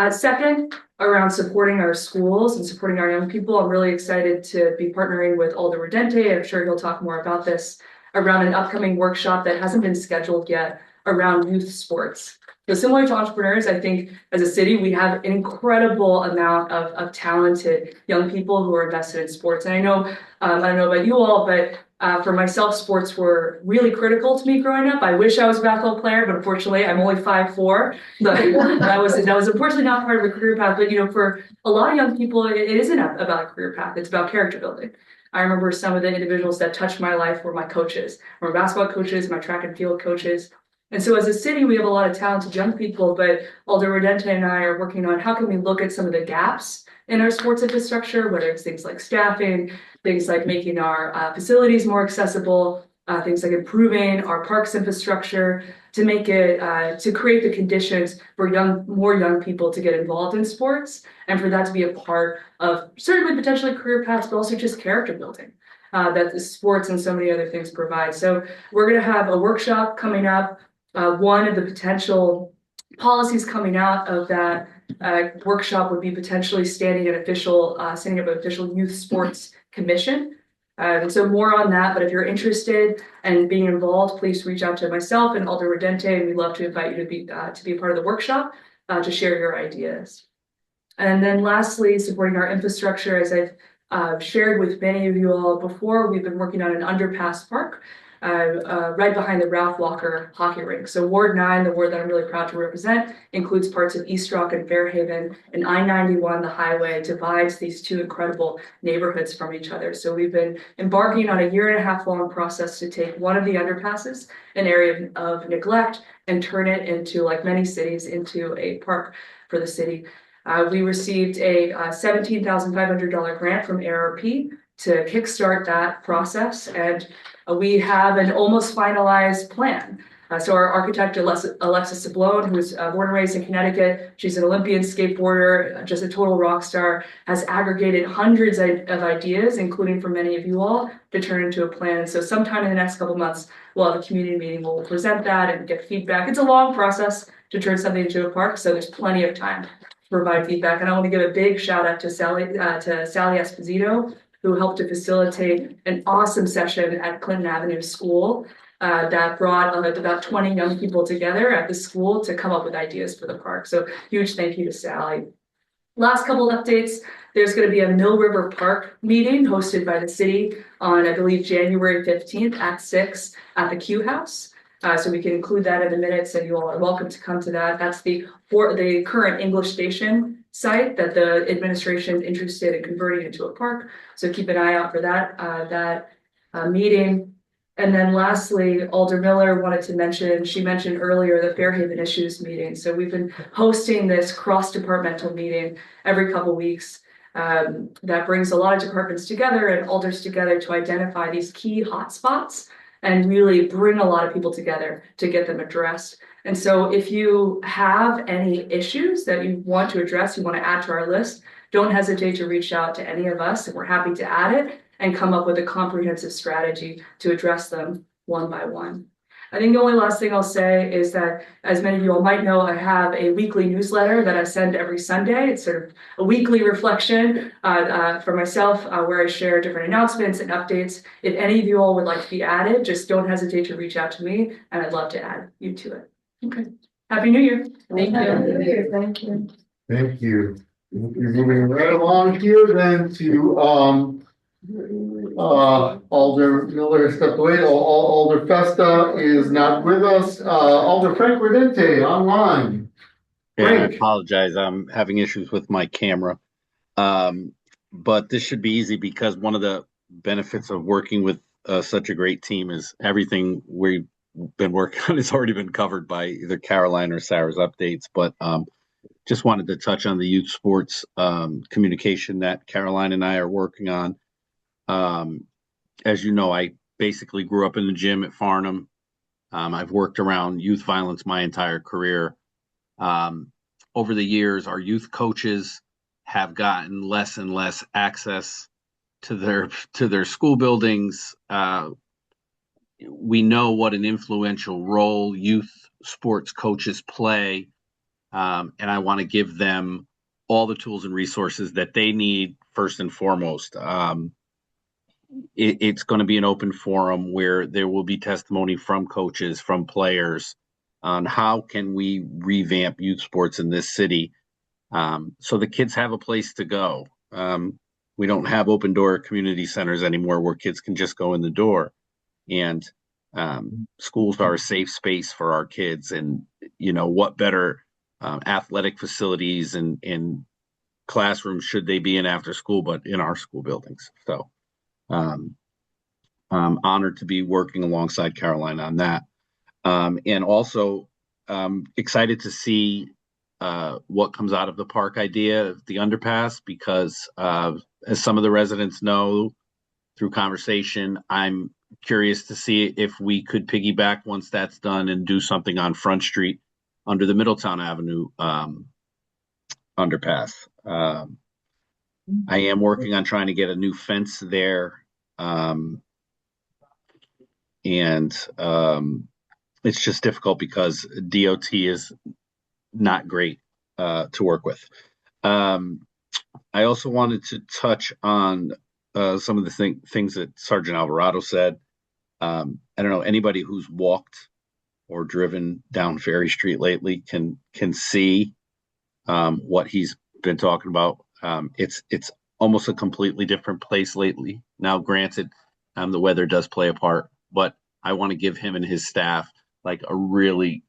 Second, around supporting our schools and supporting our young people, I'm really excited to be partnering with Alder Redente. I'm sure he'll talk more about this, around an upcoming workshop that hasn't been scheduled yet around youth sports. So similar to entrepreneurs, I think as a city, we have an incredible amount of talented young people who are invested in sports. And I don't know about you all, but for myself, sports were really critical to me growing up. I wish I was a basketball player, but unfortunately, I'm only 5'4". So that was unfortunately not part of a career path. But for a lot of young people, it isn't about a career path. It's about character building. I remember some of the individuals that touched my life were my coaches, my basketball coaches, my track and field coaches. And so as a city, we have a lot of talented young people, but Alder Redente and I are working on how can we look at some of the gaps in our sports infrastructure, whether it's things like staffing, things like making our facilities more accessible, things like improving our parks infrastructure to make it, to create the conditions for more young people to get involved in sports and for that to be a part of certainly potentially career paths, but also just character building that the sports and so many other things provide. So we're going to have a workshop coming up. One of the potential policies coming out of that workshop would be potentially setting up an official youth sports commission. And so more on that, but if you're interested in being involved, please reach out to myself and Alder Redente, and we'd love to invite you to be a part of the workshop to share your ideas. And then lastly, supporting our infrastructure, as I've shared with many of you all before, we've been working on an underpass park right behind the Ralph Walker hockey rink. So Ward 9, the ward that I'm really proud to represent, includes parts of East Rock and Fairhaven, and I-91, the highway, divides these 2 incredible neighborhoods from each other. So we've been embarking on a 1.5-year long process to take one of the underpasses, an area of neglect, and turn it into, like many cities, into a park for the city. We received a $17,500 grant from ARP to kickstart that process. And we have an almost finalized plan. So our architect, Alexis Sablone, who's born and raised in Connecticut, she's an Olympian skateboarder, just a total rock star, has aggregated hundreds of ideas, including for many of you all, to turn into a plan. So sometime in the next couple months, we'll have a community meeting, we'll present that and get feedback. It's a long process to turn something into a park, so there's plenty of time to provide feedback. And I want to give a big shout out to Sally Esposito, who helped to facilitate an awesome session at Clinton Avenue School that brought about 20 young people together at the school to come up with ideas for the park. So huge thank you to Sally. Last couple of updates. There's going to be a Mill River Park meeting hosted by the city on, I believe, January 15th at 6 at the Q House. So we can include that in the minutes, and you all are welcome to come to that. That's the current English Station site that the administration is interested in converting into a park. So keep an eye out for that meeting. And then lastly, Alder Miller wanted to mention, she mentioned earlier the Fairhaven Issues meeting. So we've been hosting this cross-departmental meeting every couple weeks that brings a lot of departments together and alders together to identify these key hotspots and really bring a lot of people together to get them addressed. And so if you have any issues that you want to address, you want to add to our list, don't hesitate to reach out to any of us, and we're happy to add it and come up with a comprehensive strategy to address them one by one. I think the only last thing I'll say is that, as many of you all might know, I have a weekly newsletter that I send every Sunday. It's sort of a weekly reflection for myself where I share different announcements and updates. If any of you all would like to be added, just don't hesitate to reach out to me, and I'd love to add you to it. Okay. Happy New Year. Thank you. Thank you. Thank you. You're moving right along here then to, Alder Miller stepped away. Alder Festa is not with us. Alder Frank Redente online. Yeah, I Frank. apologize. I'm having issues with my camera. But this should be easy because one of the benefits of working with such a great team is everything we've been working on has already been covered by either Caroline or Sarah's updates. But just wanted to touch on the youth sports communication that Caroline and I are working on. As you know, I basically grew up in the gym at Farnham. I've worked around youth violence my entire career. Over the years, our youth coaches have gotten less and less access to their school buildings. We know what an influential role youth sports coaches play, and I want to give them all the tools and resources that they need first and foremost. It's going to be an open forum where there will be testimony from coaches, from players, on how can we revamp youth sports in this city so the kids have a place to go. We don't have open door community centers anymore where kids can just go in the door. And schools are a safe space for our kids. And, you know, what better athletic facilities and classrooms should they be in after school, but in our school buildings. So I'm honored to be working alongside Caroline on that. And also excited to see what comes out of the park idea of the underpass, because as some of the residents know through conversation, I'm curious to see if we could piggyback once that's done and do something on Front Street under the Middletown Avenue underpass. I am working on trying to get a new fence there. It's just difficult because DOT is not great to work with. I also wanted to touch on some of the things that Sergeant Alvarado said. I don't know, anybody who's walked or driven down Ferry Street lately can see what he's been talking about. It's almost a completely different place lately. Now, granted, the weather does play a part, but I want to give him and his staff like a really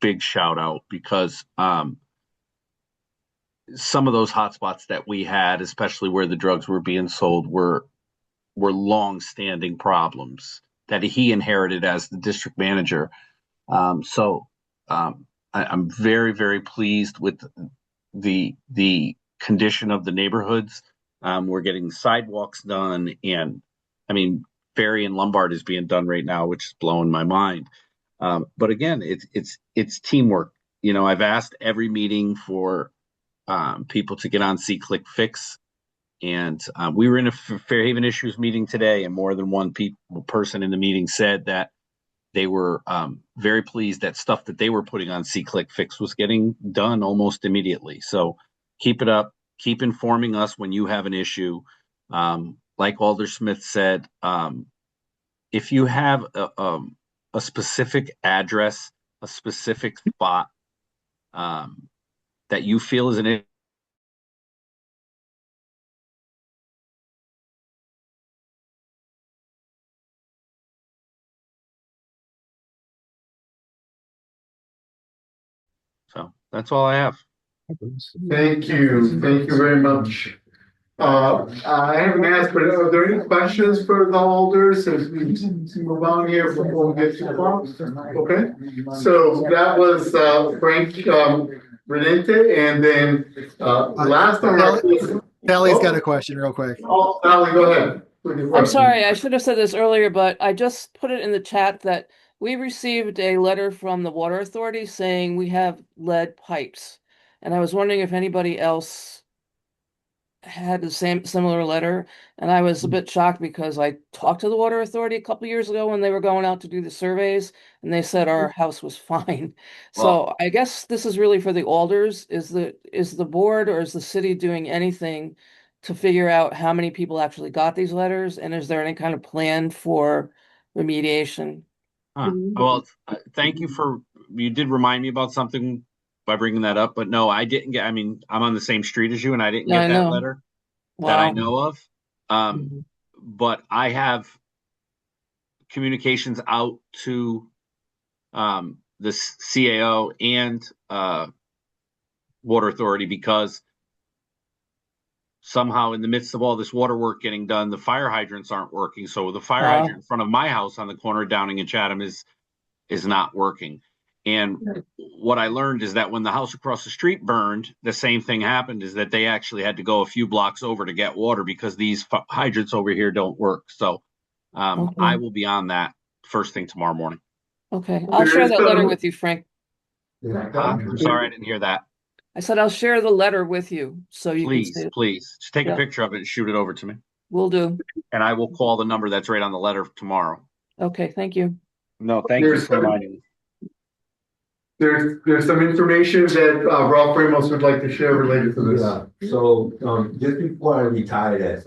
big shout out, because some of those hotspots that we had, especially where the drugs were being sold, were long-standing problems that he inherited as the district manager. I'm very, very pleased with the condition of the neighborhoods. We're getting sidewalks done, and I mean, Ferry and Lombard is being done right now, which is blowing my mind. But again, it's teamwork. You know, I've asked every meeting for people to get on See Click Fix, and we were in a Fairhaven Issues meeting today, and more than one person in the meeting said that they were very pleased that stuff that they were putting on See Click Fix was getting done almost immediately. So keep it up. Keep informing us when you have an issue. Like Alder Smith said, if you have a specific address, a specific spot that you feel is an issue, so that's all I have. Thank you very much. I haven't asked, but are there any questions for the alders as we move on here before we get too far? Okay, so that was Frank Renente, and then last on our list. Sally's got a question real quick. Oh, Sally, go ahead. I'm sorry, I should have said this earlier, but I just put it in the chat that we received a letter from the Water Authority saying we have lead pipes. And I was wondering if anybody else had the similar letter. And I was a bit shocked because I talked to the Water Authority a couple years ago when they were going out to do the surveys, and they said our house was fine. So I guess this is really for the alders. Is the board or is the city doing anything to figure out how many people actually got these letters? And is there any kind of plan for remediation? Well, thank you you did remind me about something by bringing that up, but no, I didn't get, I mean, I'm on the same street as you and I didn't get that letter that I know of. But I have communications out to the CAO and Water Authority, because somehow in the midst of all this water work getting done, the fire hydrants aren't working. So the fire hydrant in front of my house on the corner of Downing and Chatham is not working. And what I learned is that when the house across the street burned, the same thing happened, is that they actually had to go a few blocks over to get water because these hydrants over here don't work. So I will be on that first thing tomorrow morning. Okay, I'll share that letter with you, Frank. I'm sorry, I didn't hear that. I said I'll share the letter with you so you can see it. Please, just take a picture of it and shoot it over to me. Will do. And I will call the number that's right on the letter tomorrow. Okay, thank you. No, thank you for reminding me. There's some information that Ralph Ramos would like to share related to this. Yeah, so just before I retired as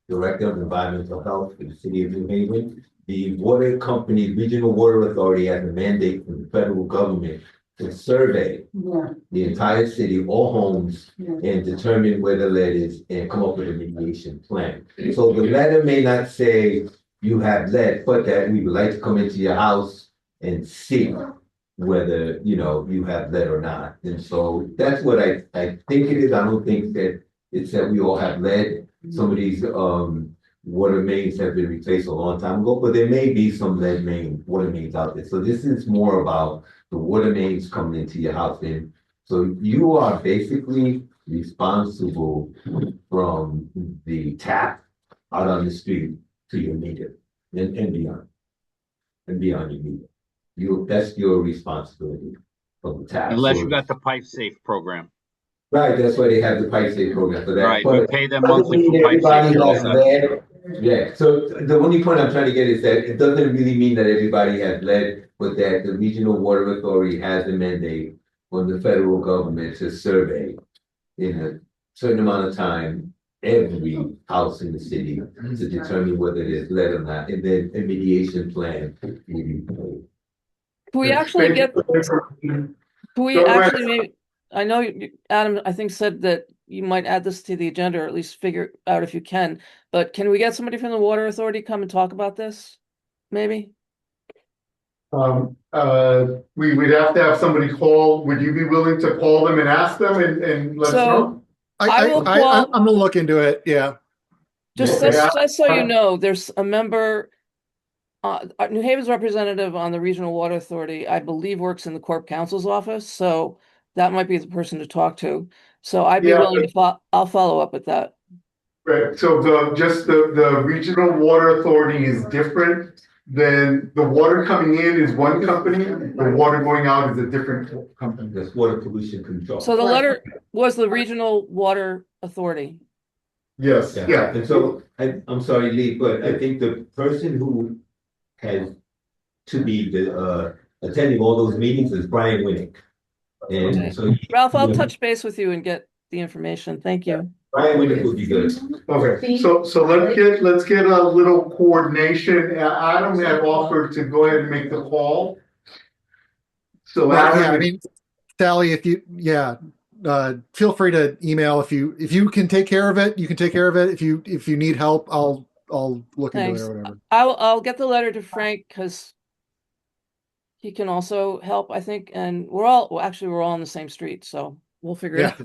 Director of Environmental Health for the City of New Haven, the water company, Regional Water Authority, has a mandate from the federal government to survey the entire city, all homes, and determine where the lead is and come up with a remediation plan. So the letter may not say you have lead, but that we would like to come into your house and see whether, you know, you have lead or not. And so that's what I think it is. I don't think that it's that we all have lead. Some of these water mains have been replaced a long time ago, but there may be some water mains out there. So this is more about the water mains coming into your house. And so you are basically responsible from the tap out on the street to your meter and beyond. And beyond your meter. That's your responsibility from the tap. Unless you got the Pipe Safe program. Right, that's why they have the Pipe Safe program for that. Right, but we pay them monthly for Pipe everybody Safe. has lead. Yeah, so the only point I'm trying to get is that it doesn't really mean that everybody has lead, but that the Regional Water Authority has a mandate from the federal government to survey in a certain amount of time every house in the city to determine whether there's lead or not, and then a mediation plan will be made. Can we actually get, maybe, I know Adam, I think said that you might add this to the agenda or at least figure out if you can, but can we get somebody from the Water Authority come and talk about this? Maybe? We would have to have somebody call. Would you be willing to call them and ask them and let us know? I'm gonna look into it. Yeah. Just so you know, there's a member, New Haven's representative on the Regional Water Authority, I believe works in the Corp Counsel's office. So that might be the person to talk to. So I'd be willing to I'll follow up with that. Right, so the regional water authority is different than the water coming in is one company, the water going out is a different company. That's water pollution control. So the letter was the Regional Water Authority. Yes, yeah. And so, I'm sorry, Lee, but I think the person who has to be attending all those meetings is Brian Winnick. And so. Ralph, I'll touch base with you and get the information. Thank you. Brian Winnick would be good. Okay, so let's get a little coordination. Adam had offered to go ahead and make the call. So Well, Adam, yeah, I mean, Sally, if you, feel free to email if you can take care of it. You can take care of it. If you need help, I'll look into it or whatever. I'll get the letter to Frank because he can also help, I think, and we're all on the same street, so we'll figure it out.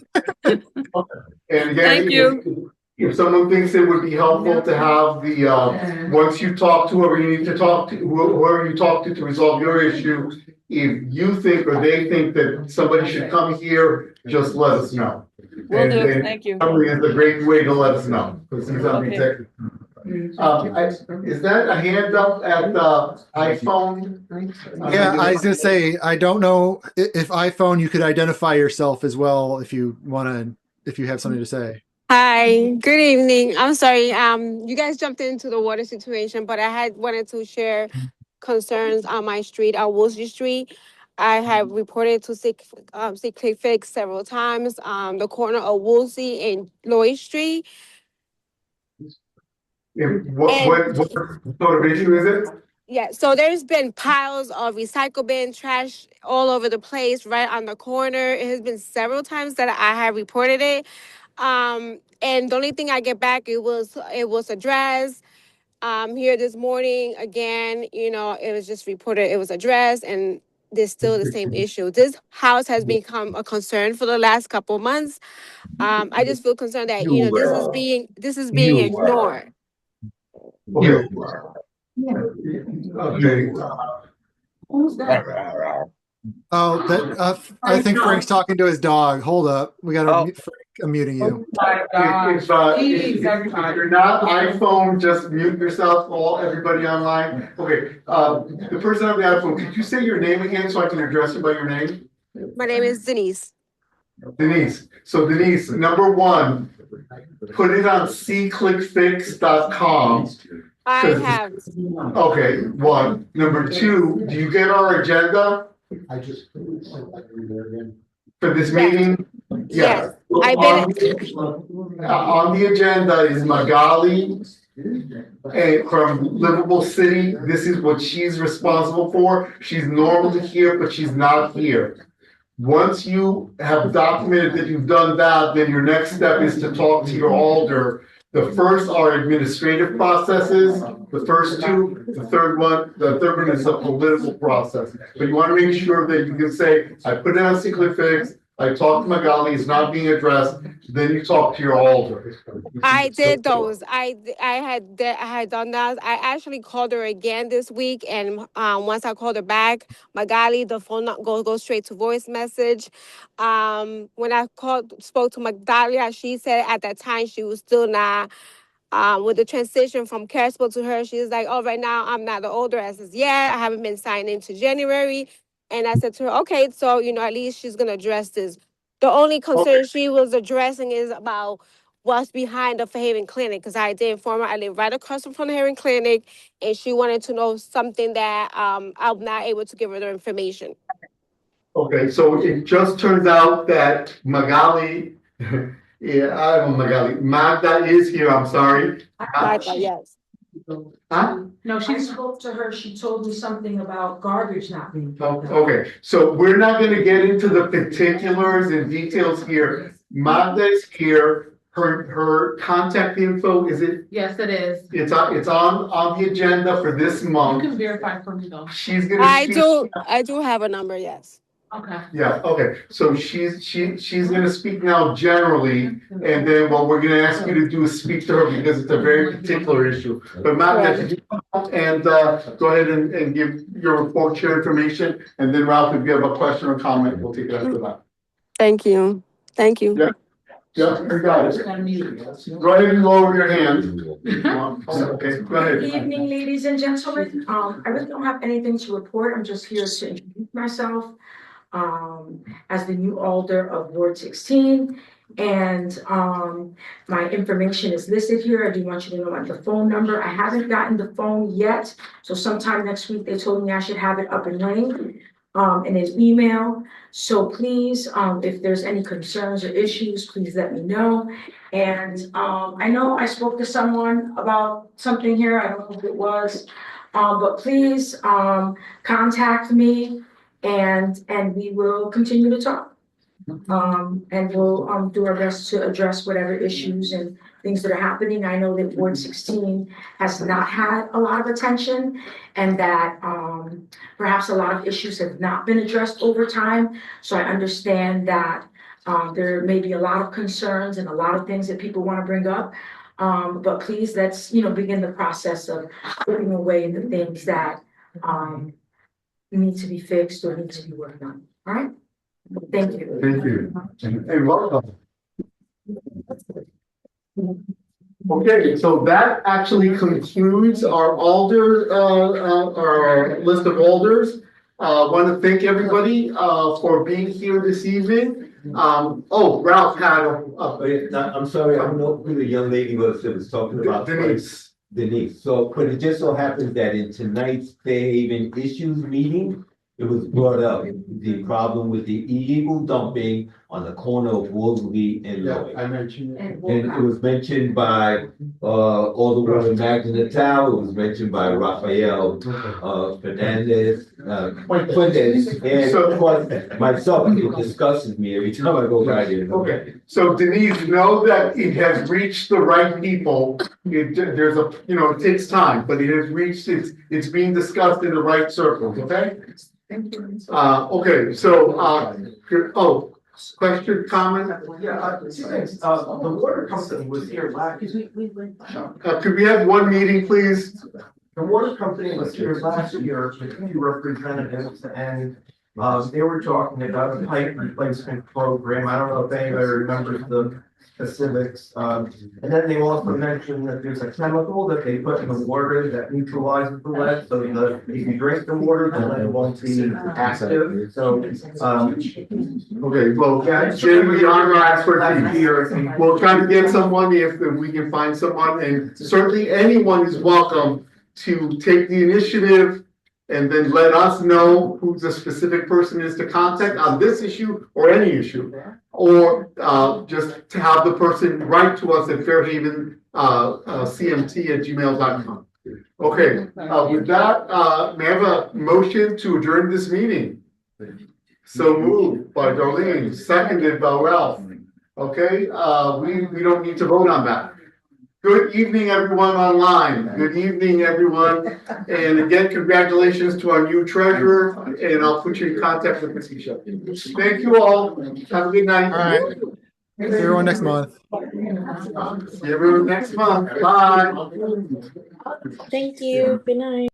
And again, Thank you. If someone thinks it would be helpful to have the, once you talk to whoever you need to talk to, whoever you talk to resolve your issue, if you think or they think that somebody should come here, just let us know. Will do. Thank you. It's a great way to let us know, because he's on the executive. Is that a hand up at the iPhone? Yeah, I was gonna say, I don't know if iPhone, you could identify yourself as well if you have something to say. Hi, good evening. I'm sorry, you guys jumped into the water situation, but I had wanted to share concerns on my street, on Woolsey Street. I have reported to Sick Fix several times, the corner of Woolsey and Lloyd Street. What sort of issue is it? Yeah, so there's been piles of recycle bin trash all over the place, right on the corner. It has been several times that I have reported it. And the only thing I get back, it was addressed. Here this morning, again, it was just reported it was addressed, and there's still the same issue. This house has become a concern for the last couple of months. I just feel concerned that, this is being ignored. Okay. Okay. Who's that? Oh, I think Frank's talking to his dog. Hold up. We got Frank, I'm muting you. If you're not iPhone, just mute yourself, everybody online. Okay, the person on the iPhone, could you say your name again so I can address you by your name? My name is Denise. Denise. So Denise, number one, put it on cclickfix.com. I have. Okay, one. Number two, do you get our agenda? For this meeting? Yes. On the agenda is Magali from Livable City. This is what she's responsible for. She's normally here, but she's not here. Once you have documented that you've done that, then your next step is to talk to your alder. The first are administrative processes, the first two, the third one is a political process. But you want to make sure that you can say, I put it on Secret Fix, I talked to Magali, it's not being addressed, then you talk to your alder. I did those. I had done that. I actually called her again this week, and once I called her back, Magali, the phone not go straight to voice message. When I spoke to Magali, she said at that time she was still not with the transition from Carispo to her. She was like, "Oh, right now I'm not the older as yet. I haven't been signed into January." And I said to her, "Okay, so at least she's gonna address this." The only concern she was addressing is about what's behind the Fairhaven Clinic, because I did inform her I live right across from the Fairhaven Clinic, and she wanted to know something that I'm not able to give her the information. Okay, so it just turns out that Magali, Magda is here, I'm sorry. Magda, yes. Huh? No, she spoke to her, she told me something about garbage not being picked up. Okay, so we're not gonna get into the particulars and details here. Magda is here, her contact info, is it? Yes, it is. It's on the agenda for this You month. can verify for me though. She's gonna. I do have a number, yes. Okay. Yeah, okay, so she's gonna speak now generally, and then what we're gonna ask you to do is speak to her because it's a very particular issue. But Magda, could you come up and go ahead and give your report, share information, and then Ralph, if you have a question or comment, we'll take it after that. Thank you. Yeah. Yeah, I got it. Go ahead and lower your hand. Okay, go ahead. Good evening, ladies and gentlemen. I really don't have anything to report. I'm just here to introduce myself as the new alder of Ward 16. And my information is listed here. I do want you to know like the phone number. I haven't gotten the phone yet. So sometime next week, they told me I should have it up and running in an email. So please, if there's any concerns or issues, please let me know. And I know I spoke to someone about something here. I don't know who it was, but please contact me and we will continue to talk. And we'll do our best to address whatever issues and things that are happening. I know that Ward 16 has not had a lot of attention and that perhaps a lot of issues have not been addressed over time. So I understand that there may be a lot of concerns and a lot of things that people want to bring up. But please, let's begin the process of putting away the things that need to be fixed or need to be worked on. All right? Thank you. Thank you. And welcome. Okay, so that actually concludes our our list of alders. Want to thank everybody for being here this evening. Ralph had I'm sorry, I don't know who the young lady was that was talking about. Denise. So, but it just so happens that in tonight's Fairhaven Issues meeting, it was brought up, the problem with the illegal dumping on the corner of Wolseley and Lloyd. I mentioned it. And it was mentioned by Alderwoman Magda Natal, it was mentioned by Rafael Fernandez, Fuentes, and of course myself. It disgustes me every time I go by there. Okay, so Denise, know that it has reached the right people. There's a, it takes time, but it has reached, it's being discussed in the right circles, okay? Thank you. Okay, so, question, comment? Yeah, the water company was here last. Could we have one meeting, please? The water company was here last year, the community representatives, and they were talking about a pipe replacement program. I don't know if anybody remembers the specifics. And then they also mentioned that there's a chemical that they put in the water that neutralizes the lead, so that if you drink the water, the lead won't be active. So, okay, well, Jim, beyond our expertise, we'll try to get someone if we can find someone, and certainly anyone is welcome to take the initiative and then let us know who the specific person is to contact on this issue or any issue. Or just to have the person write to us at Fairhaven CMT@gmail.com. Okay, with that, may I have a motion to adjourn this meeting? So moved by Darlene, seconded by Ralph. Okay, we don't need to vote on that. Good evening, everyone online. Good evening, everyone. And again, congratulations to our new treasurer, and I'll put you in contact with Patricia. Thank you all. Have a good night. All right. See everyone next month. See everyone next month. Bye. Thank you. Good night.